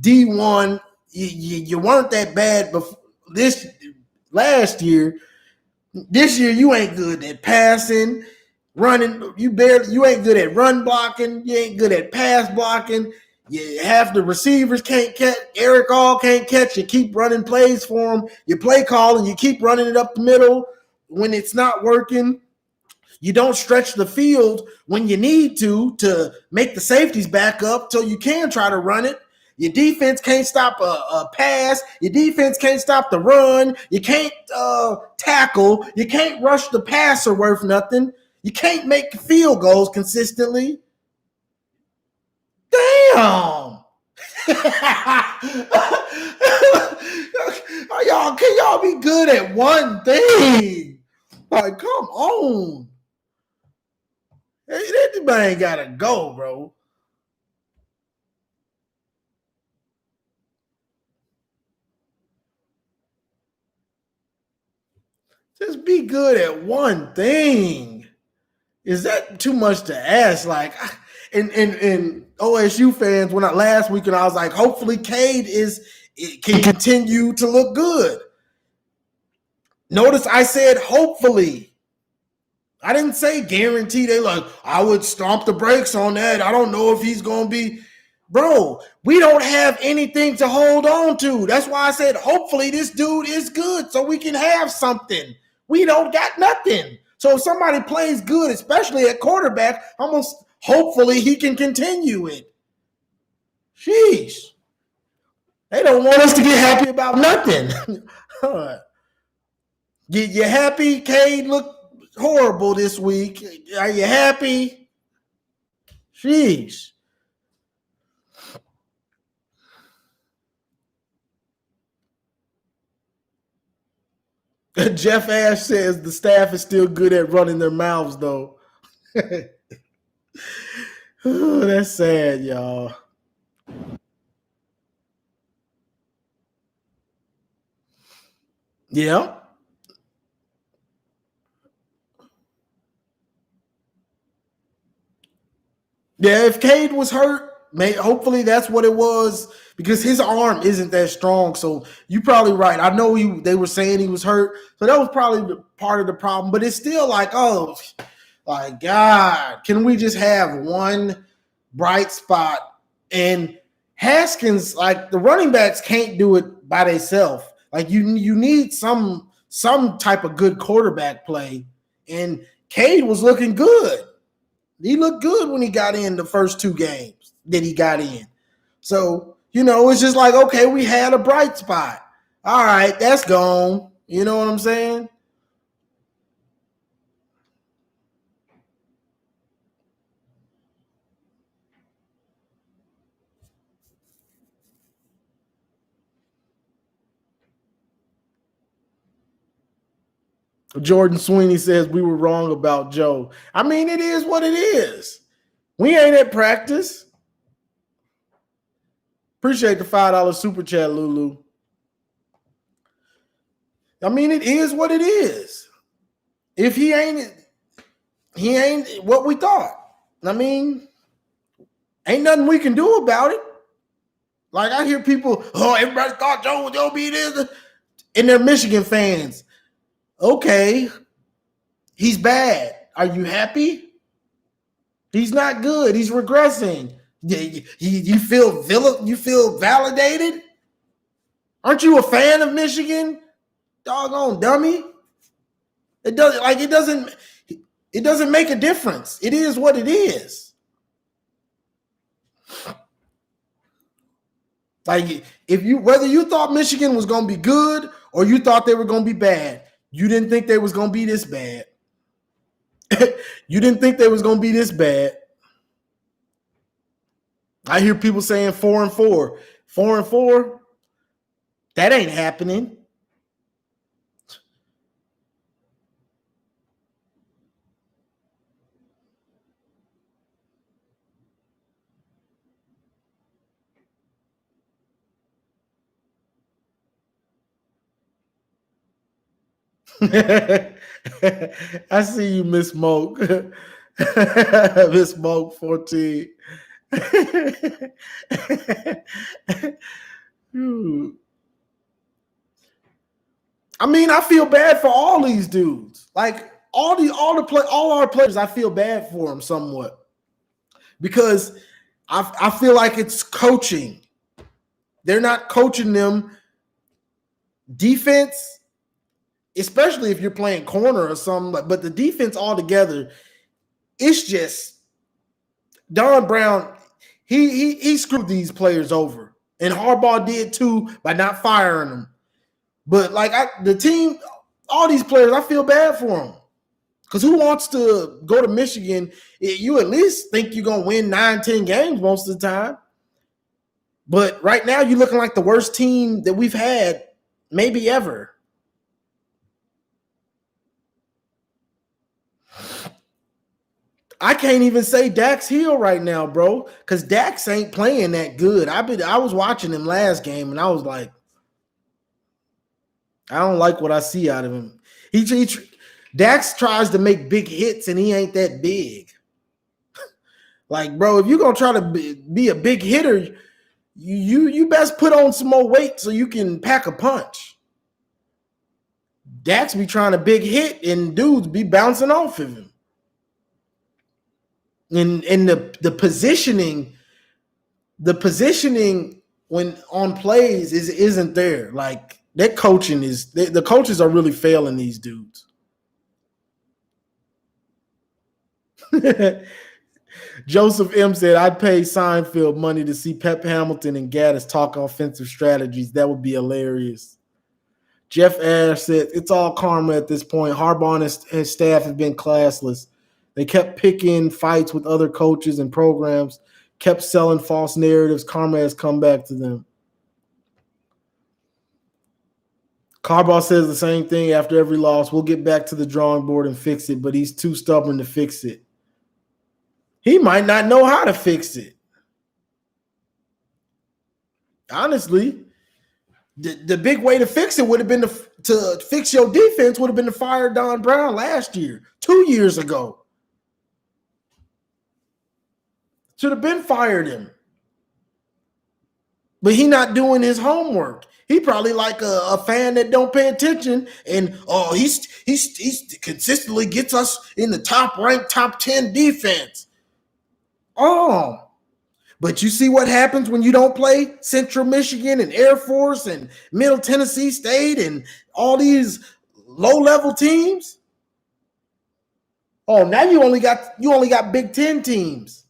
D1, you weren't that bad before this last year. This year you ain't good at passing, running. You ain't good at run blocking. You ain't good at pass blocking. Half the receivers can't catch. Eric All can't catch. You keep running plays for him. You play call and you keep running it up the middle when it's not working. You don't stretch the field when you need to make the safeties back up so you can try to run it. Your defense can't stop a pass. Your defense can't stop the run. You can't tackle. You can't rush the passer worth nothing. You can't make field goals consistently. Damn. Can y'all be good at one thing? Like, come on. That man gotta go, bro. Just be good at one thing. Is that too much to ask? Like, and OSU fans, when last weekend I was like, hopefully Cade can continue to look good. Notice I said hopefully. I didn't say guarantee. They like, I would stomp the brakes on that. I don't know if he's going to be. Bro, we don't have anything to hold on to. That's why I said hopefully this dude is good so we can have something. We don't got nothing. So if somebody plays good, especially at quarterback, almost hopefully he can continue it. Sheesh. They don't want us to get happy about nothing. You happy? Cade looked horrible this week. Are you happy? Sheesh. Jeff Ash says the staff is still good at running their mouths, though. Oh, that's sad, y'all. Yeah. Yeah, if Cade was hurt, hopefully that's what it was because his arm isn't that strong. So you're probably right. I know they were saying he was hurt, so that was probably part of the problem. But it's still like, oh, like God, can we just have one bright spot? And Haskins, like the running backs, can't do it by themselves. Like you need some type of good quarterback play. And Cade was looking good. He looked good when he got in the first two games that he got in. So, it's just like, okay, we had a bright spot. All right, that's gone. You know what I'm saying? Jordan Sweeney says we were wrong about Joe. I mean, it is what it is. We ain't at practice. Appreciate the $5 super chat, Lulu. I mean, it is what it is. If he ain't what we thought. I mean, ain't nothing we can do about it. Like I hear people, everybody thought Joe was gonna be this, and they're Michigan fans. Okay, he's bad. Are you happy? He's not good. He's regressing. You feel validated? Aren't you a fan of Michigan? Doggone dummy. It doesn't make a difference. It is what it is. Like whether you thought Michigan was going to be good or you thought they were going to be bad, you didn't think they was going to be this bad. You didn't think they was going to be this bad. I hear people saying 4-4. 4-4? That ain't happening. I see you, Miss Smoke. Miss Smoke 14. I mean, I feel bad for all these dudes. Like all our players, I feel bad for them somewhat because I feel like it's coaching. They're not coaching them defense, especially if you're playing corner or something. But the defense altogether, it's just Don Brown. He screwed these players over, and Harbaugh did too by not firing them. But like the team, all these players, I feel bad for them. Because who wants to go to Michigan? You at least think you're going to win 9-10 games most of the time. But right now, you're looking like the worst team that we've had maybe ever. I can't even say Dax Hill right now, bro, because Dax ain't playing that good. I was watching him last game, and I was like, I don't like what I see out of him. Dax tries to make big hits and he ain't that big. Like, bro, if you're gonna try to be a big hitter, you best put on some more weight so you can pack a punch. Dax be trying to big hit and dudes be bouncing off of him. And the positioning when on plays isn't there. Like that coaching the coaches are really failing these dudes. Joseph M said, I'd pay Seinfeld money to see Pep Hamilton and Gaddis talk offensive strategies. That would be hilarious. Jeff Ash said, it's all karma at this point. Harbaugh and his staff have been classless. They kept picking fights with other coaches and programs, kept selling false narratives. Karma has come back to them. Harbaugh says the same thing after every loss. We'll get back to the drawing board and fix it, but he's too stubborn to fix it. He might not know how to fix it. Honestly, the big way to fix it would have been to fix your defense would have been to fire Don Brown last year, 2 years ago. Should have been fired him. But he not doing his homework. He probably like a fan that don't pay attention and he's consistently gets us in the top 10 defense. Oh, but you see what happens when you don't play Central Michigan and Air Force and Middle Tennessee State and all these low-level teams? Oh, now you only got Big Ten teams.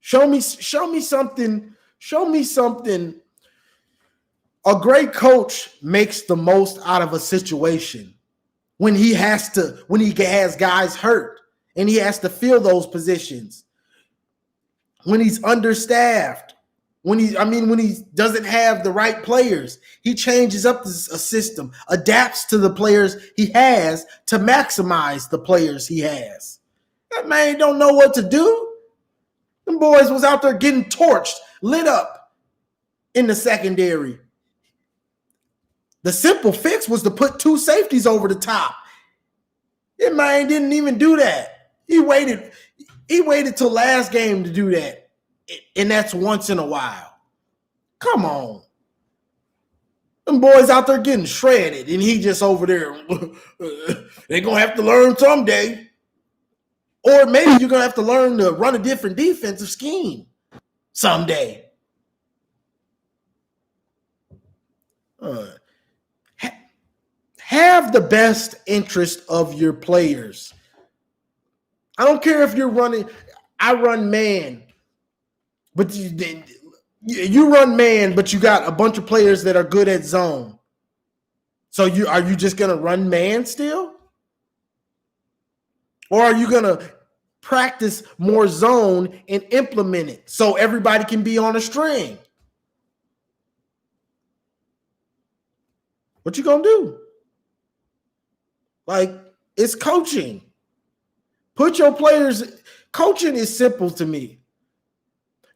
Show me something. Show me something. A great coach makes the most out of a situation when he has guys hurt. And he has to fill those positions. When he's understaffed, when he doesn't have the right players, he changes up a system, adapts to the players he has to maximize the players he has. That man don't know what to do. Them boys was out there getting torched, lit up in the secondary. The simple fix was to put 2 safeties over the top. That man didn't even do that. He waited till last game to do that. And that's once in a while. Come on. Them boys out there getting shredded, and he just over there. They're going to have to learn someday. Or maybe you're going to have to learn to run a different defensive scheme someday. Have the best interest of your players. I don't care if you're running. I run man, but you run man, but you got a bunch of players that are good at zone. So are you just gonna run man still, or are you gonna practice more zone and implement it so everybody can be on a string? What you gonna do? Like, it's coaching. Put your players. Coaching is simple to me.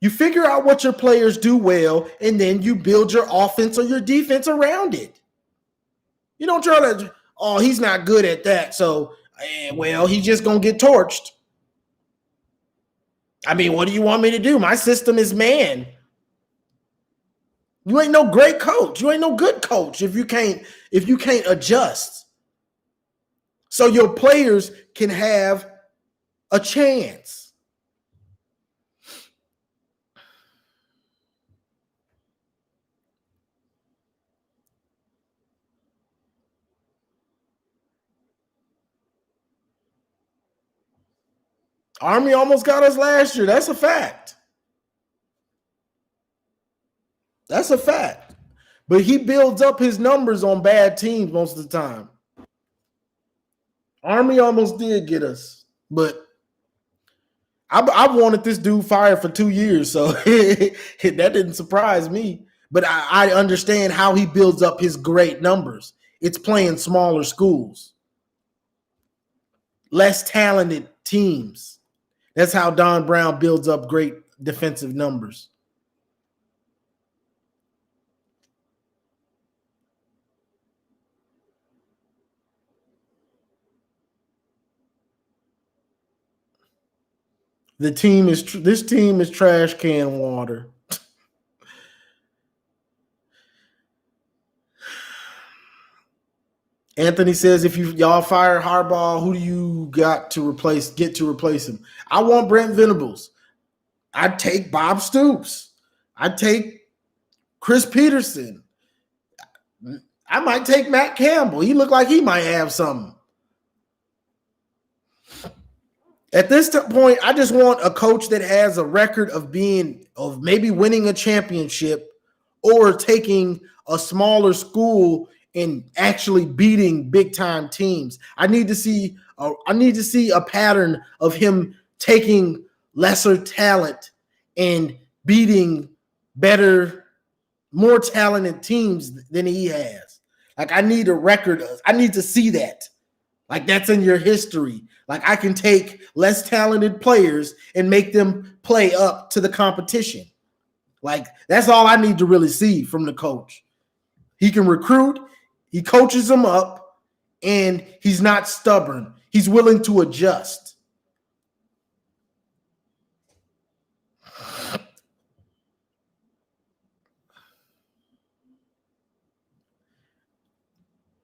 You figure out what your players do well, and then you build your offense or your defense around it. You don't try to, he's not good at that, so, he's just going to get torched. I mean, what do you want me to do? My system is man. You ain't no great coach. You ain't no good coach if you can't adjust. So your players can have a chance. Army almost got us last year. That's a fact. That's a fact. But he builds up his numbers on bad teams most of the time. Army almost did get us, but I've wanted this dude fired for 2 years, so that didn't surprise me. But I understand how he builds up his great numbers. It's playing smaller schools, less talented teams. That's how Don Brown builds up great defensive numbers. This team is trash can water. Anthony says, if y'all fire Harbaugh, who do you get to replace him? I want Brent Venables. I'd take Bob Stoops. I'd take Chris Peterson. I might take Matt Campbell. He looked like he might have something. At this point, I just want a coach that has a record of maybe winning a championship or taking a smaller school and actually beating big time teams. I need to see a pattern of him taking lesser talent and beating better, more talented teams than he has. Like, I need a record. I need to see that. Like, that's in your history. Like, I can take less talented players and make them play up to the competition. Like, that's all I need to really see from the coach. He can recruit, he coaches them up, and he's not stubborn. He's willing to adjust.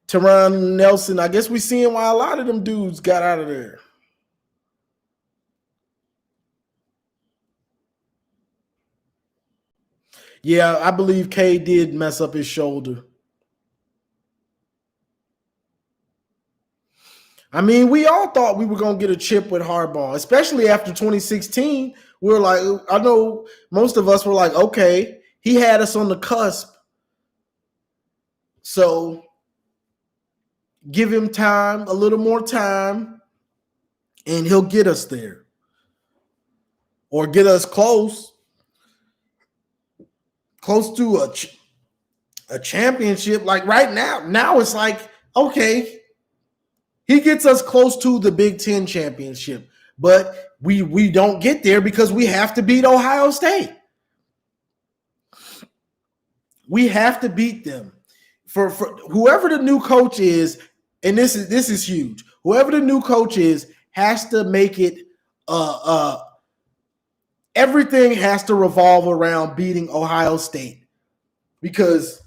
Teron Nelson, I guess we're seeing why a lot of them dudes got out of there. Yeah, I believe K did mess up his shoulder. I mean, we all thought we were going to get a chip with Harbaugh, especially after 2016. We were like, I know most of us were like, okay, he had us on the cusp. So give him time, a little more time, and he'll get us there or get us close to a championship. Like right now it's like, okay, he gets us close to the Big Ten championship, but we don't get there because we have to beat Ohio State. We have to beat them. For whoever the new coach is, and this is huge. Whoever the new coach is has to make it everything has to revolve around beating Ohio State. Because,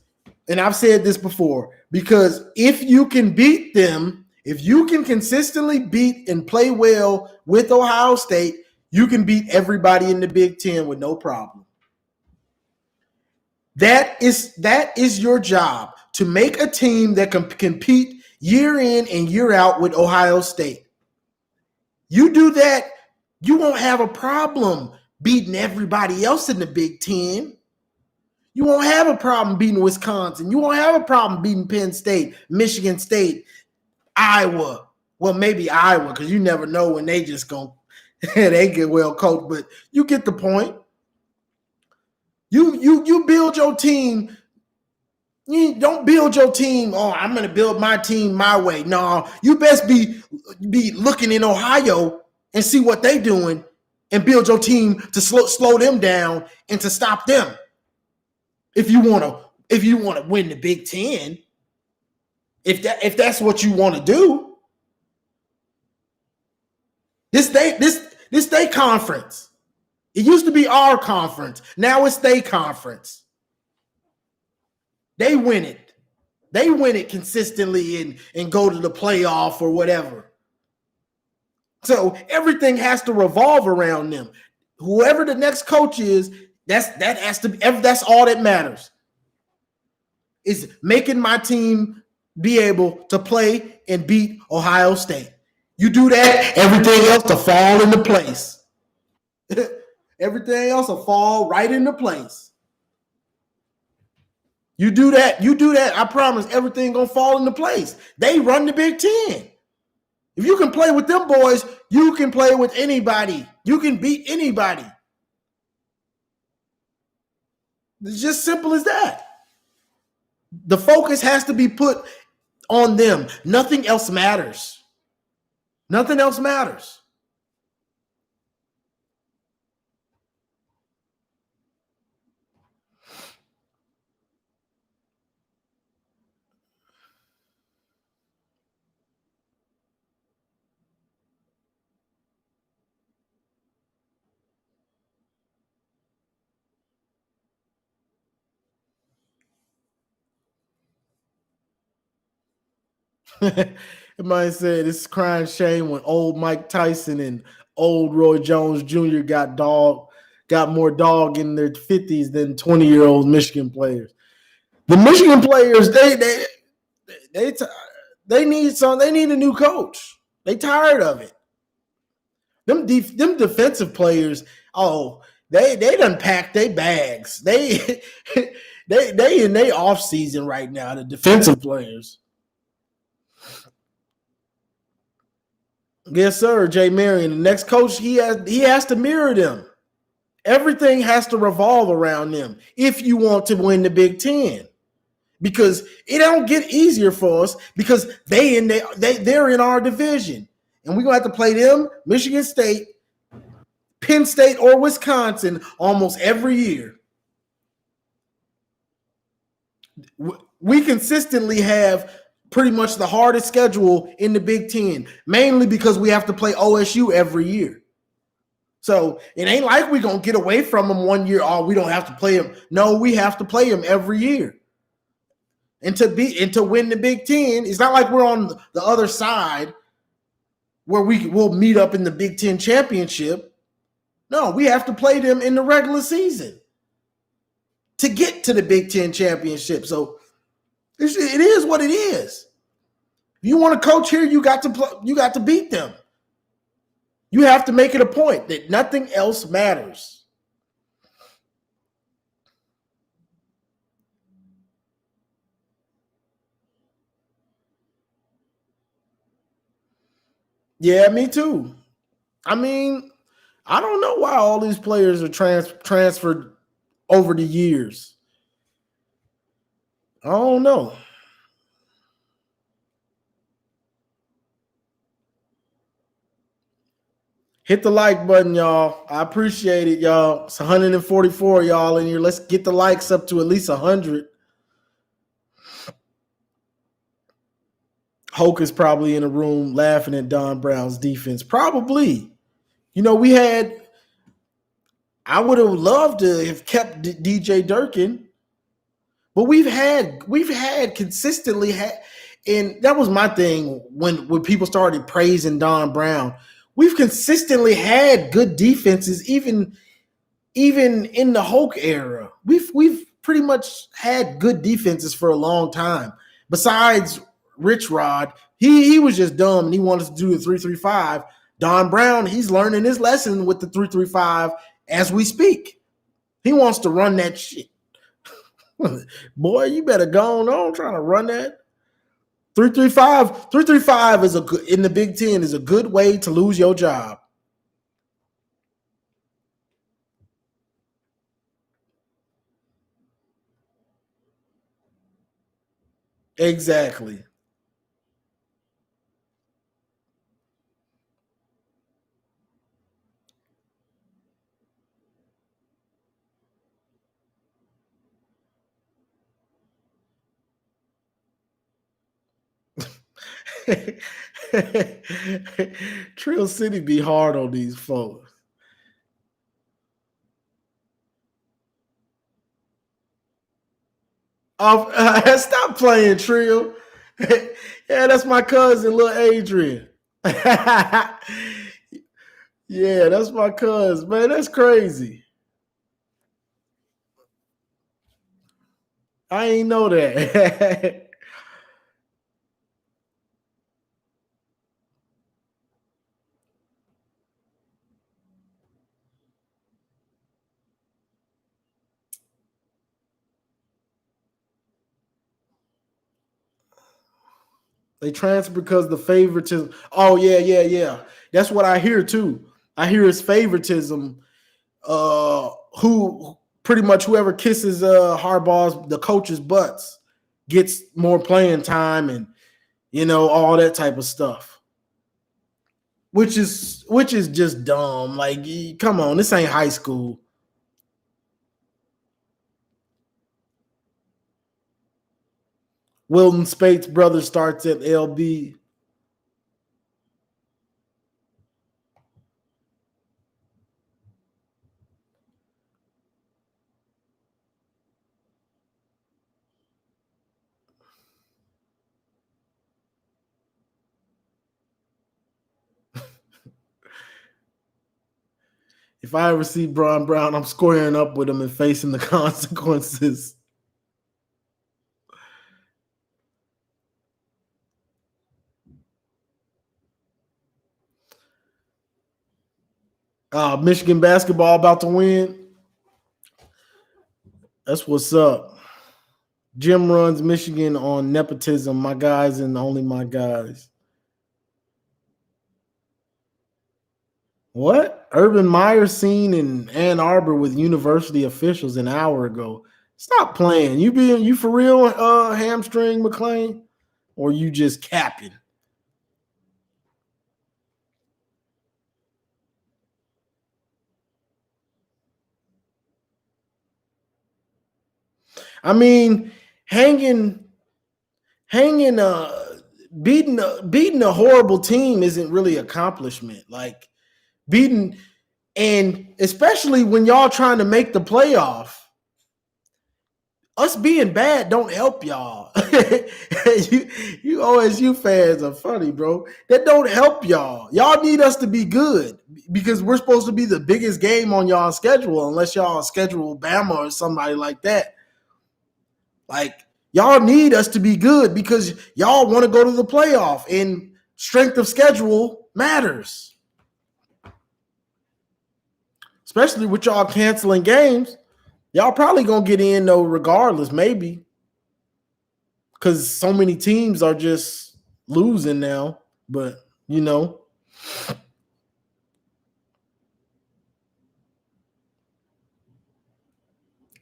and I've said this before, because if you can beat them, if you can consistently beat and play well with Ohio State, you can beat everybody in the Big Ten with no problem. That is your job, to make a team that can compete year in and year out with Ohio State. You do that, you won't have a problem beating everybody else in the Big Ten. You won't have a problem beating Wisconsin. You won't have a problem beating Penn State, Michigan State, Iowa. Well, maybe Iowa, because you never know when they just go, they get well coached, but you get the point. You build your team. You don't build your team. Oh, I'm going to build my team my way. No, you best be looking in Ohio and see what they doing, and build your team to slow them down and to stop them. If you want to win the Big Ten, if that's what you want to do, this state conference. It used to be our conference. Now it's state conference. They win it. They win it consistently and go to the playoff or whatever. So everything has to revolve around them. Whoever the next coach is, that's all that matters. Is making my team be able to play and beat Ohio State. You do that, everything else will fall into place. Everything else will fall right into place. You do that, I promise everything gonna fall into place. They run the Big Ten. If you can play with them boys, you can play with anybody. You can beat anybody. It's just simple as that. The focus has to be put on them. Nothing else matters. Nothing else matters. Somebody said it's crying shame when old Mike Tyson and old Roy Jones Jr. got more dog in their 50s than 20-year-old Michigan players. The Michigan players, they they need they need a new coach. They tired of it. Them defensive players, oh, they done packed their bags. They in their off season right now, the defensive players. Yes, sir, Jay Marion. The next coach, he has to mirror them. Everything has to revolve around them if you want to win the Big Ten. Because it don't get easier for us because they're in our division. And we're gonna have to play them, Michigan State, Penn State, or Wisconsin almost every year. We consistently have pretty much the hardest schedule in the Big Ten, mainly because we have to play OSU every year. So it ain't like we're going to get away from them one year. Oh, we don't have to play them. No, we have to play them every year. And to win the Big Ten, it's not like we're on the other side where we'll meet up in the Big Ten championship. No, we have to play them in the regular season to get to the Big Ten championship. So it is what it is. If you want to coach here, you got to beat them. You have to make it a point that nothing else matters. Yeah, me too. I mean, I don't know why all these players are transferred over the years. I don't know. Hit the like button, y'all. I appreciate it, y'all. It's 144 y'all in here. Let's get the likes up to at least 100. Hulk is probably in a room laughing at Don Brown's defense. Probably. You know, I would have loved to have kept DJ Durkin, but we've had consistently had, and that was my thing when people started praising Don Brown. We've consistently had good defenses, even in the Hulk era. We've pretty much had good defenses for a long time. Besides Rich Rod, he was just dumb and he wanted to do the 3-3-5. Don Brown, he's learning his lesson with the 3-3-5 as we speak. He wants to run that shit. Boy, you better go on trying to run that. 3-3-5 is a good in the Big Ten is a good way to lose your job. Exactly. Trill City be hard on these folks. Stop playing, Trill. Yeah, that's my cousin, little Adrian. Yeah, that's my cousin, man. That's crazy. I ain't know that. They transfer because the favoritism. Oh yeah. That's what I hear too. I hear his favoritism. Who pretty much whoever kisses Harbaugh's the coach's butts gets more playing time and all that type of stuff. Which is just dumb. Like, come on, this ain't high school. Wilton Spate's brother starts at LB. If I ever see Bron Brown, I'm squaring up with him and facing the consequences. Michigan basketball about to win. That's what's up. Jim runs Michigan on nepotism. My guys and only my guys. What? Urban Meyer seen in Ann Arbor with university officials an hour ago. Stop playing. You for real, hamstring McClain? Or you just capping? I mean, hanging, hanging, beating a horrible team isn't really accomplishment. Like beating, and especially when y'all trying to make the playoff, us being bad don't help y'all. you OSU fans are funny, bro. That don't help y'all. Y'all need us to be good because we're supposed to be the biggest game on y'all schedule, unless y'all schedule Bama or somebody like that. Like y'all need us to be good because y'all want to go to the playoff, and strength of schedule matters, especially with y'all canceling games. Y'all probably gonna get in though, regardless, maybe, because so many teams are just losing now. But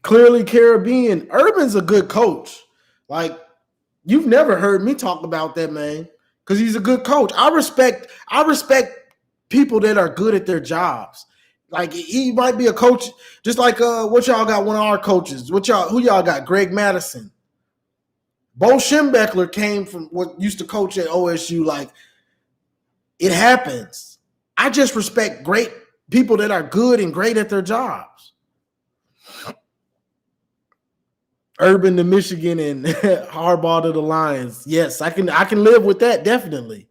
clearly Caribbean. Urban's a good coach. Like you've never heard me talk about that man because he's a good coach. I respect people that are good at their jobs. Like he might be a coach, just like what y'all got. One of our coaches. Who y'all got? Greg Madison. Bo Schembechler came from what used to coach at OSU. Like it happens. I just respect great people that are good and great at their jobs. Urban to Michigan and Harbaugh to the Lions. Yes, I can live with that, definitely.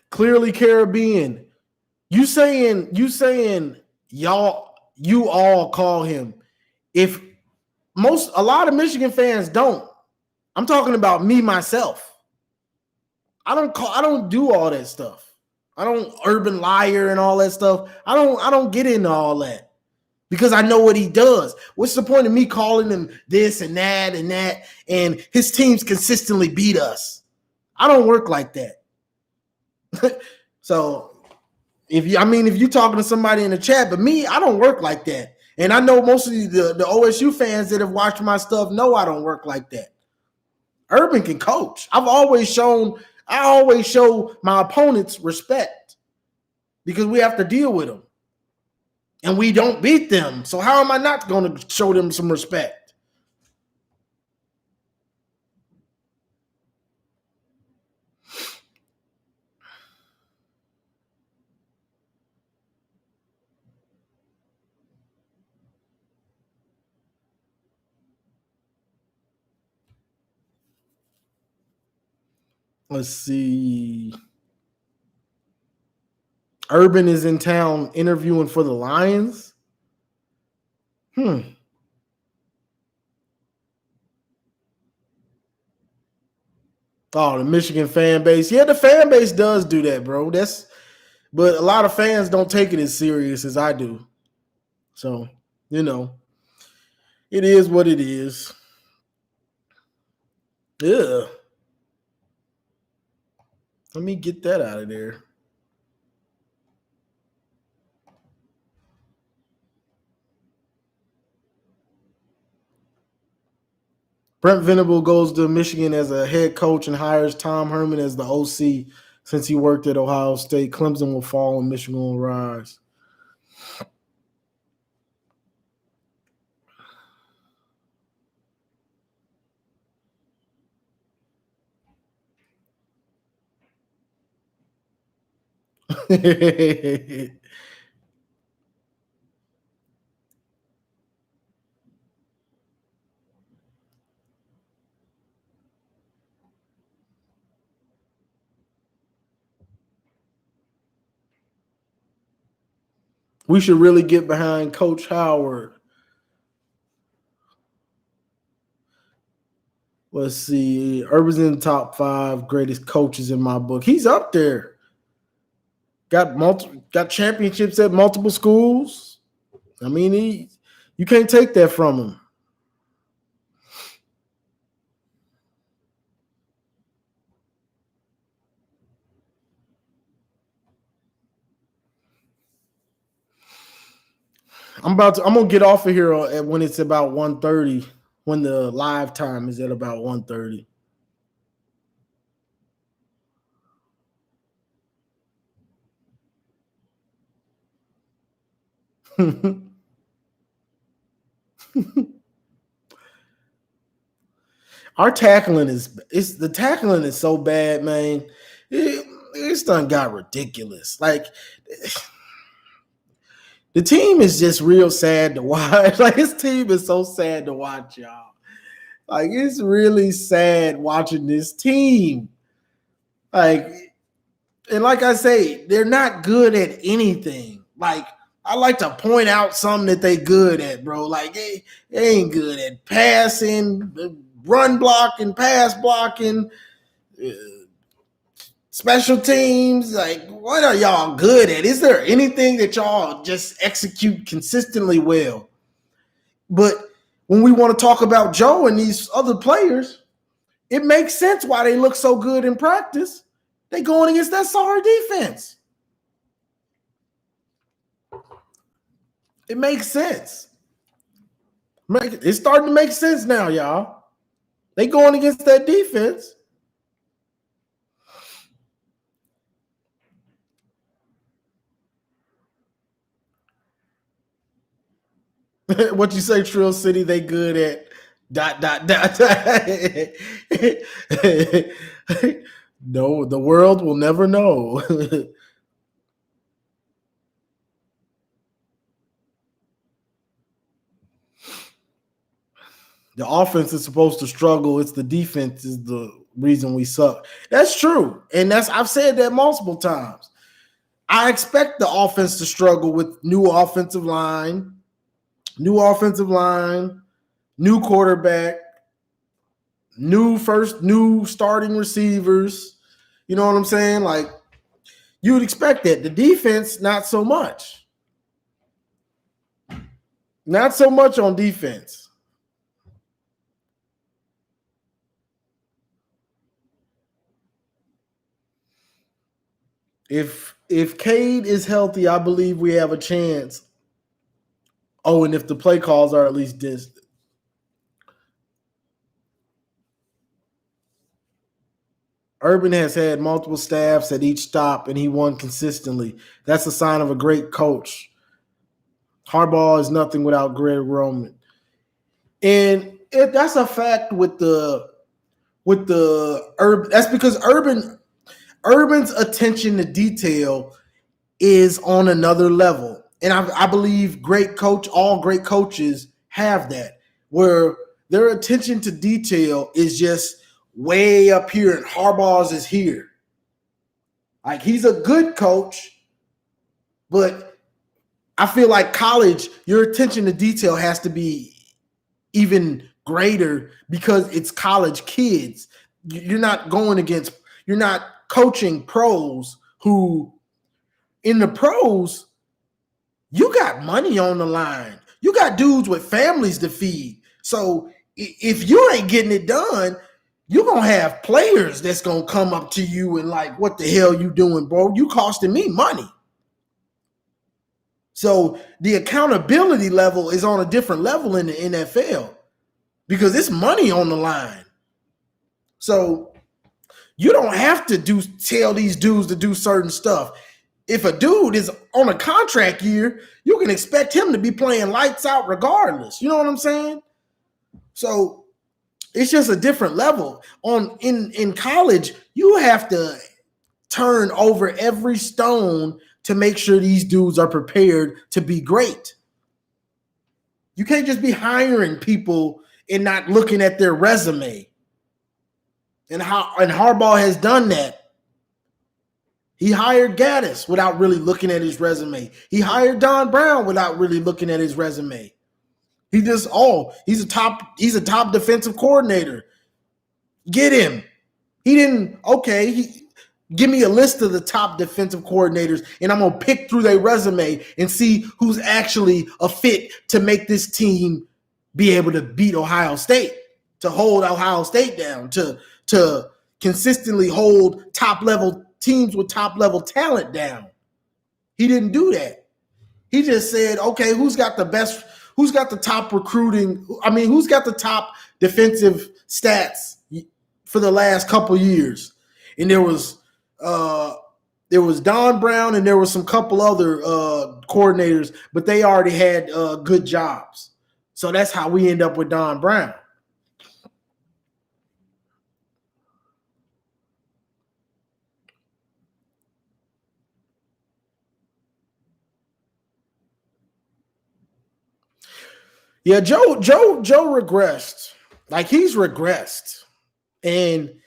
Clearly Caribbean. You saying y'all you all call him. If a lot of Michigan fans don't. I'm talking about me myself. I don't do all that stuff. I don't urban liar and all that stuff. I don't get into all that because I know what he does. What's the point of me calling him this and that and his teams consistently beat us? I don't work like that. So if you're talking to somebody in the chat, but me, I don't work like that. And I know most of the OSU fans that have watched my stuff know I don't work like that. Urban can coach. I always show my opponents respect because we have to deal with them. And we don't beat them. So how am I not going to show them some respect? Let's see. Urban is in town interviewing for the Lions. Oh, the Michigan fan base. Yeah, the fan base does do that, bro. But a lot of fans don't take it as serious as I do. So, it is what it is. Yeah. Let me get that out of there. Brent Venable goes to Michigan as a head coach and hires Tom Herman as the OC. Since he worked at Ohio State, Clemson will fall and Michigan will rise. We should really get behind Coach Howard. Let's see. Urban's in the top 5 greatest coaches in my book. He's up there. Got championships at multiple schools. I mean, you can't take that from him. I'm gonna get off of here when it's about 1:30, when the live time is at about 1:30. Our tackling is so bad, man. It's done got ridiculous. Like the team is just real sad to watch. Like his team is so sad to watch, y'all. Like it's really sad watching this team. Like, and like I say, they're not good at anything. Like I like to point out something that they good at, bro. Like they ain't good at passing, run blocking, pass blocking, special teams. Like what are y'all good at? Is there anything that y'all just execute consistently well? But when we want to talk about Joe and these other players, it makes sense why they look so good in practice. They going against that sorry defense. It makes sense. It's starting to make sense now, y'all. They going against that defense. What you say, Trill City? They good at ... No, the world will never know. The offense is supposed to struggle. It's the defense is the reason we suck. That's true. And I've said that multiple times. I expect the offense to struggle with new offensive line, new quarterback, new starting receivers. You know what I'm saying? Like you would expect that. The defense, not so much. Not so much on defense. If Cade is healthy, I believe we have a chance. Oh, and if the play calls are at least distant. Urban has had multiple staffs at each stop, and he won consistently. That's a sign of a great coach. Harbaugh is nothing without Greg Roman. And that's a fact with the Urban. That's because Urban's attention to detail is on another level. And I believe all great coaches have that, where their attention to detail is just way up here and Harbaugh's is here. Like he's a good coach, but I feel like college, your attention to detail has to be even greater because it's college kids. You're not coaching pros who in the pros, you got money on the line. You got dudes with families to feed. So if you ain't getting it done, you're going to have players that's going to come up to you and like, what the hell you doing, bro? You costing me money. So the accountability level is on a different level in the NFL because it's money on the line. So You don't have to tell these dudes to do certain stuff. If a dude is on a contract year, you can expect him to be playing lights out regardless. You know what I'm saying? So it's just a different level. In college, you have to turn over every stone to make sure these dudes are prepared to be great. You can't just be hiring people and not looking at their resume. And Harbaugh has done that. He hired Gaddis without really looking at his resume. He hired Don Brown without really looking at his resume. He's a top defensive coordinator. Get him. He didn't, give me a list of the top defensive coordinators, and I'm going to pick through their resume and see who's actually a fit to make this team be able to beat Ohio State, to hold Ohio State down, to consistently hold top-level teams with top-level talent down. He didn't do that. He just said, okay, who's got the top recruiting? Who's got the top defensive stats for the last couple years? And there was Don Brown and there was some couple other coordinators, but they already had good jobs. So that's how we end up with Don Brown. Yeah, Joe regressed. Like, he's regressed. And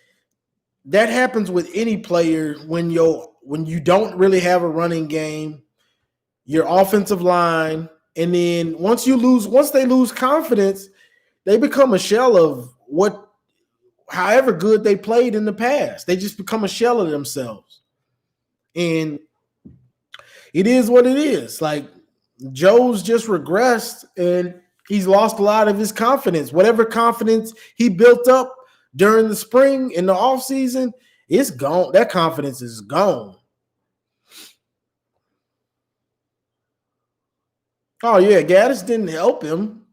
that happens with any player when you don't really have a running game, your offensive line, and then once they lose confidence, they become a shell of however good they played in the past. They just become a shell of themselves. And it is what it is. Like, Joe's just regressed and he's lost a lot of his confidence. Whatever confidence he built up during the spring in the offseason, it's gone. That confidence is gone. Oh, yeah, Gaddis didn't help him.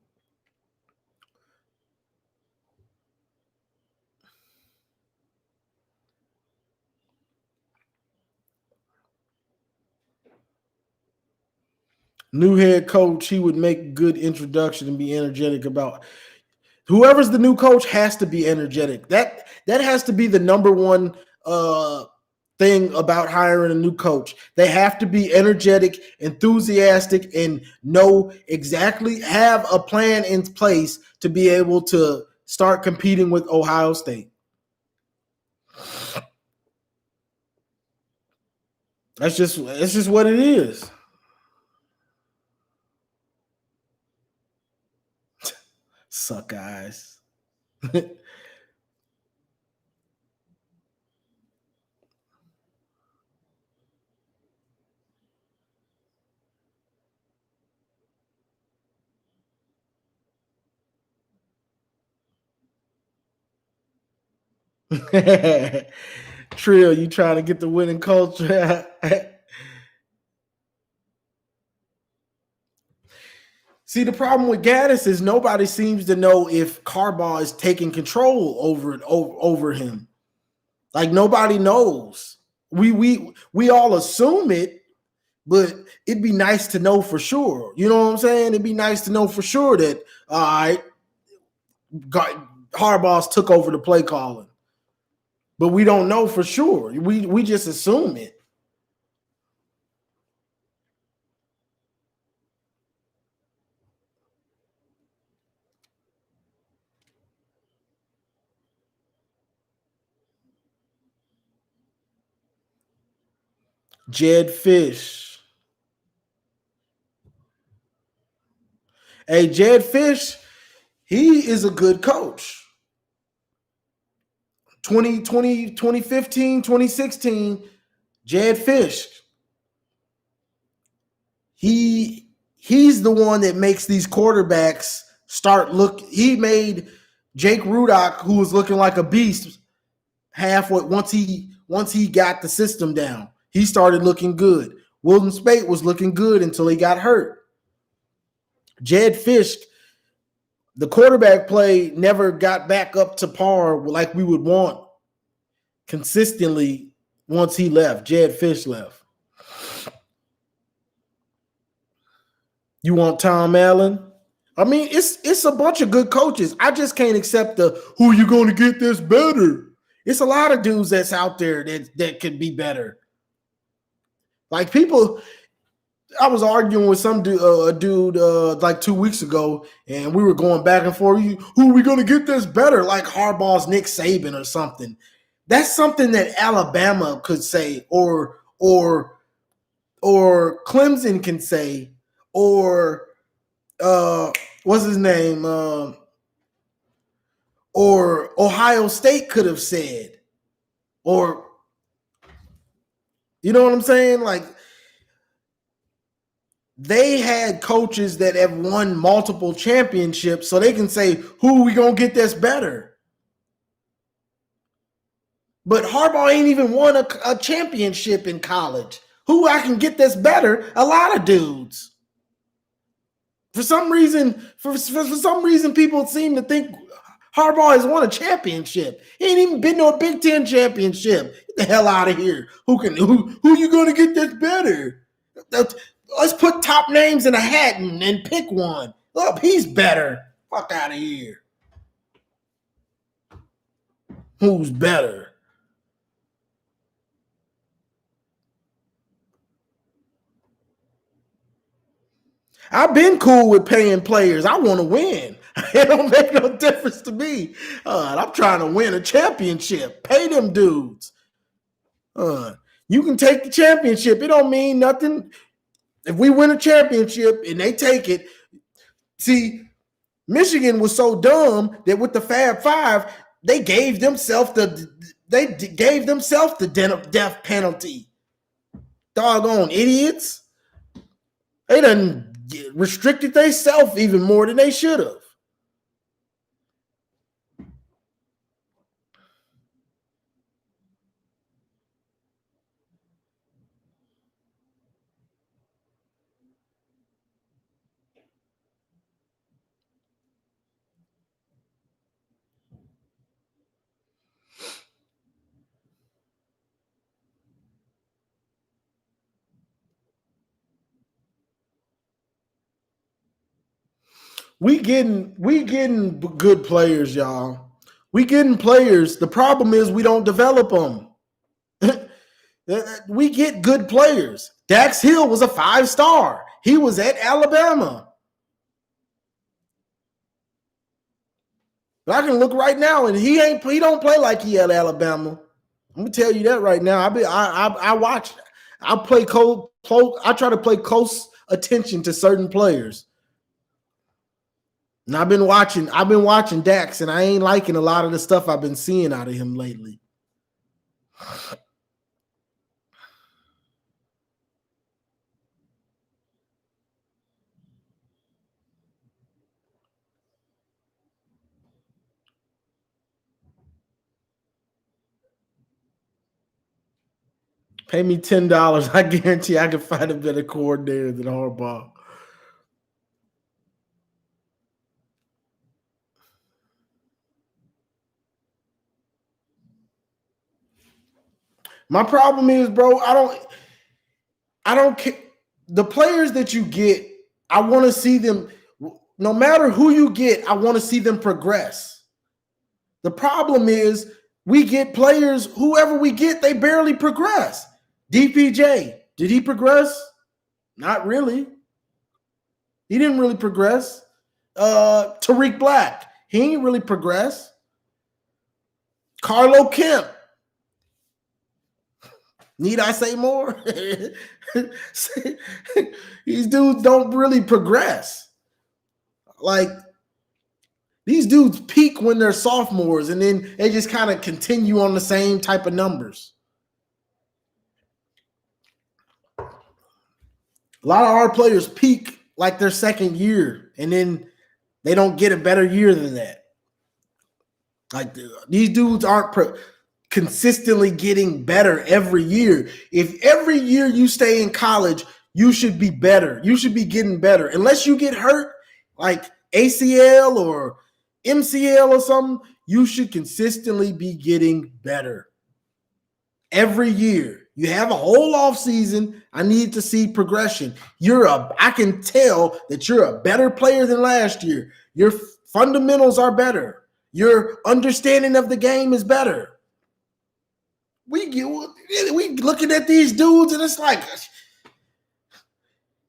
New head coach, he would make good introduction and be energetic about. Whoever's the new coach has to be energetic. That has to be the number one thing about hiring a new coach. They have to be energetic, enthusiastic, and have a plan in place to be able to start competing with Ohio State. It's just what it is. Suck eyes. Trill, you trying to get the winning culture? See, the problem with Gaddis is nobody seems to know if Harbaugh is taking control over him. Like, nobody knows. We all assume it, but it'd be nice to know for sure. You know what I'm saying? It'd be nice to know for sure that Harbaugh's took over the play calling. But we don't know for sure. We just assume it. Jedd Fisch. Hey, Jedd Fisch, he is a good coach. 2015, 2016, Jedd Fisch. He's the one that makes these quarterbacks start look. He made Jake Rudock, who was looking like a beast, halfway once he got the system down. He started looking good. Wilton Speight was looking good until he got hurt. Jedd Fisch, the quarterback play never got back up to par like we would want. consistently once he left. Jedd Fisch left. You want Tom Allen? I mean, it's a bunch of good coaches. I just can't accept the who you going to get this better. It's a lot of dudes that's out there that could be better. Like people, I was arguing with some dude like 2 weeks ago, and we were going back and forth. Who are we going to get this better? Like Harbaugh's Nick Saban or something. That's something that Alabama could say, or Clemson can say, or what's his name? Or Ohio State could have said, or you know what I'm saying? Like they had coaches that have won multiple championships, so they can say, who are we going to get that's better? But Harbaugh ain't even won a championship in college. Who I can get that's better? A lot of dudes. For some reason, people seem to think Harbaugh has won a championship. He ain't even been to a Big Ten championship. Get the hell out of here. Who you going to get that's better? Let's put top names in a hat and pick one. Look, he's better. Fuck out of here. Who's better? I've been cool with paying players. I want to win. It don't make no difference to me. I'm trying to win a championship. Pay them dudes. You can take the championship. It don't mean nothing. If we win a championship and they take it, see, Michigan was so dumb that with the Fab Five, they gave themselves the death penalty. Doggone idiots. They done restricted themselves even more than they should have. We getting good players, y'all. We getting players. The problem is we don't develop them. We get good players. Dax Hill was a 5-star. He was at Alabama. But I can look right now, and he don't play like he at Alabama. I'm gonna tell you that right now. I watch. I play close. I try to play close attention to certain players. And I've been watching Dax, and I ain't liking a lot of the stuff I've been seeing out of him lately. Pay me $10. I guarantee I can find a better coordinator than Harbaugh. My problem is, bro, I don't care. The players that you get, I want to see them, no matter who you get, I want to see them progress. The problem is we get players, whoever we get, they barely progress. DPJ, did he progress? Not really. He didn't really progress. Tariq Black, he ain't really progress. Carlo Kemp, need I say more? These dudes don't really progress. Like, these dudes peak when they're sophomores, and then they just kind of continue on the same type of numbers. A lot of our players peak like their second year, and then they don't get a better year than that. Like, these dudes aren't consistently getting better every year. If every year you stay in college, you should be better. You should be getting better. Unless you get hurt, like ACL or MCL or something, you should consistently be getting better. every year. You have a whole off season. I need to see progression. I can tell that you're a better player than last year. Your fundamentals are better. Your understanding of the game is better. We looking at these dudes and it's like,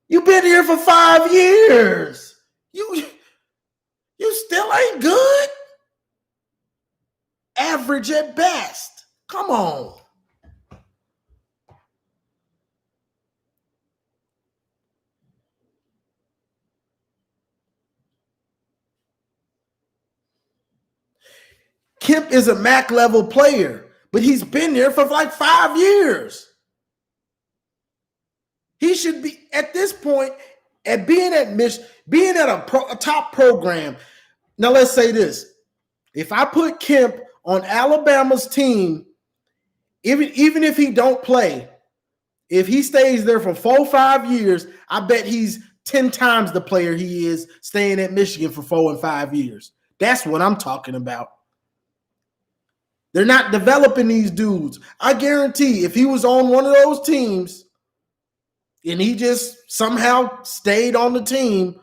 you've been here for 5 years. You still ain't good. Average at best. Come on. Kemp is a MAC level player, but he's been there for like 5 years. He should be at this point at being at a top program. Now let's say this: if I put Kemp on Alabama's team, even if he don't play, if he stays there for 4-5 years, I bet he's 10 times the player he is staying at Michigan for 4 and 5 years. That's what I'm talking about. They're not developing these dudes. I guarantee if he was on one of those teams and he just somehow stayed on the team,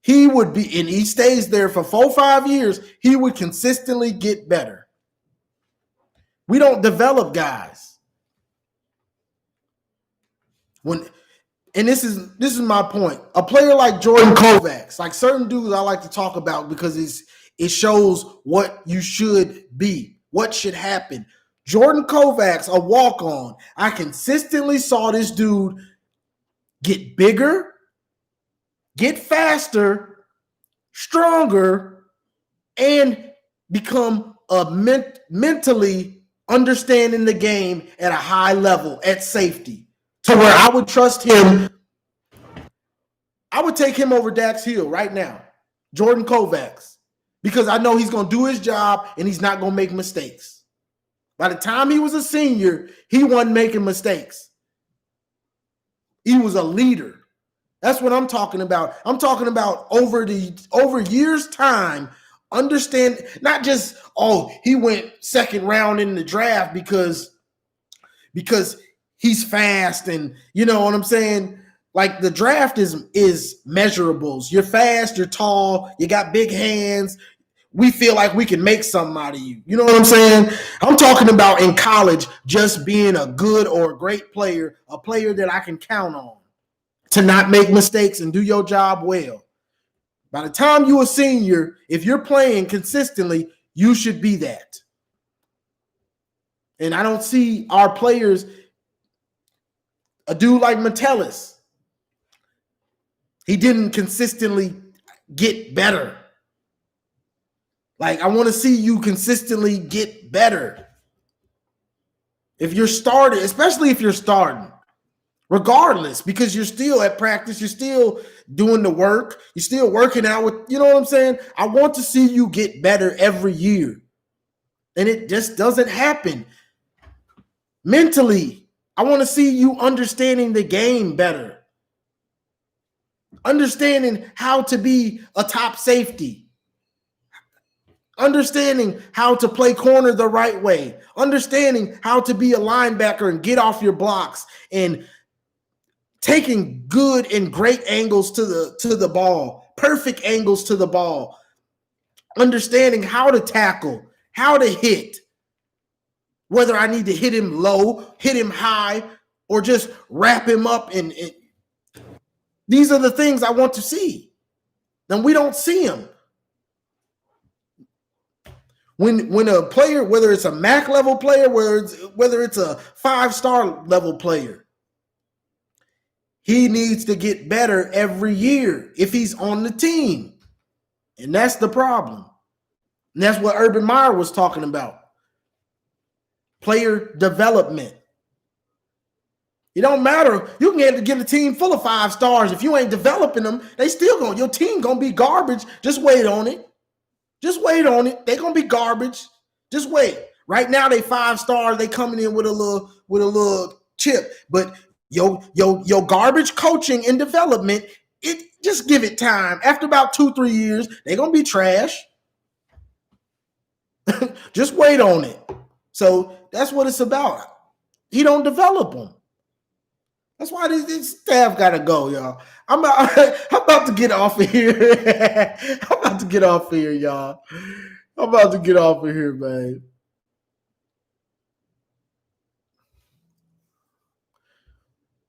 he would be, and he stays there for 4-5 years, he would consistently get better. We don't develop guys. And this is my point. A player like Jordan Kovacs, like certain dudes I like to talk about because it shows what you should be, what should happen. Jordan Kovacs, a walk-on. I consistently saw this dude get bigger, get faster, stronger, and become mentally understanding the game at a high level at safety, to where I would trust him. I would take him over Dax Hill right now, Jordan Kovacs, because I know he's going to do his job and he's not going to make mistakes. By the time he was a senior, he wasn't making mistakes. He was a leader. That's what I'm talking about. I'm talking about over years' time, understand, not just, he went second round in the draft because he's fast, and you know what I'm saying? Like, the draft is measurables. You're fast, you're tall, you got big hands. We feel like we can make something out of you. You know what I'm saying? I'm talking about in college, just being a good or a great player, a player that I can count on to not make mistakes and do your job well. By the time you're a senior, if you're playing consistently, you should be that. And I don't see our players, a dude like Metellus, he didn't consistently get better. Like, I want to see you consistently get better. If you're starting, especially if you're starting, regardless, because you're still at practice, you're still doing the work, you're still working out with, you know what I'm saying? I want to see you get better every year. And it just doesn't happen. Mentally, I want to see you understanding the game better. Understanding how to be a top safety. Understanding how to play corner the right way. Understanding how to be a linebacker and get off your blocks, and taking good and great angles to the ball, perfect angles to the ball. Understanding how to tackle, how to hit, whether I need to hit him low, hit him high, or just wrap him up. And these are the things I want to see. And we don't see them. When a player, whether it's a MAC level player, whether it's a 5-star level player, he needs to get better every year if he's on the team. And that's the problem. And that's what Urban Meyer was talking about. Player development. It don't matter. You can get a team full of 5 stars. If you ain't developing them, your team gonna be garbage. Just wait on it. Just wait on it. They're gonna be garbage. Just wait. Right now, they 5 stars. They coming in with a little chip. But your garbage coaching and development, just give it time. After about 2-3 years, they're gonna be trash. Just wait on it. So that's what it's about. He don't develop them. That's why this staff got to go, y'all. I'm about to get off of here. I'm about to get off of here, y'all. I'm about to get off of here, man.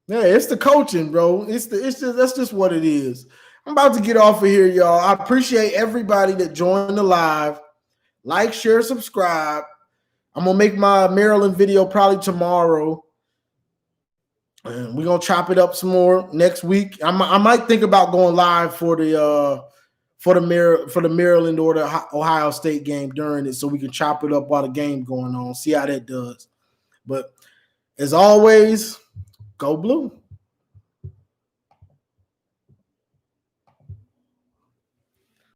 Yeah, it's the coaching, bro. It's just that's just what it is. I'm about to get off of here, y'all. I appreciate everybody that joined the live. Like, share, subscribe. I'm gonna make my Maryland video probably tomorrow. And we're gonna chop it up some more next week. I might think about going live for the Maryland or the Ohio State game during it, so we can chop it up while the game going on. See how that does. But as always, go blue.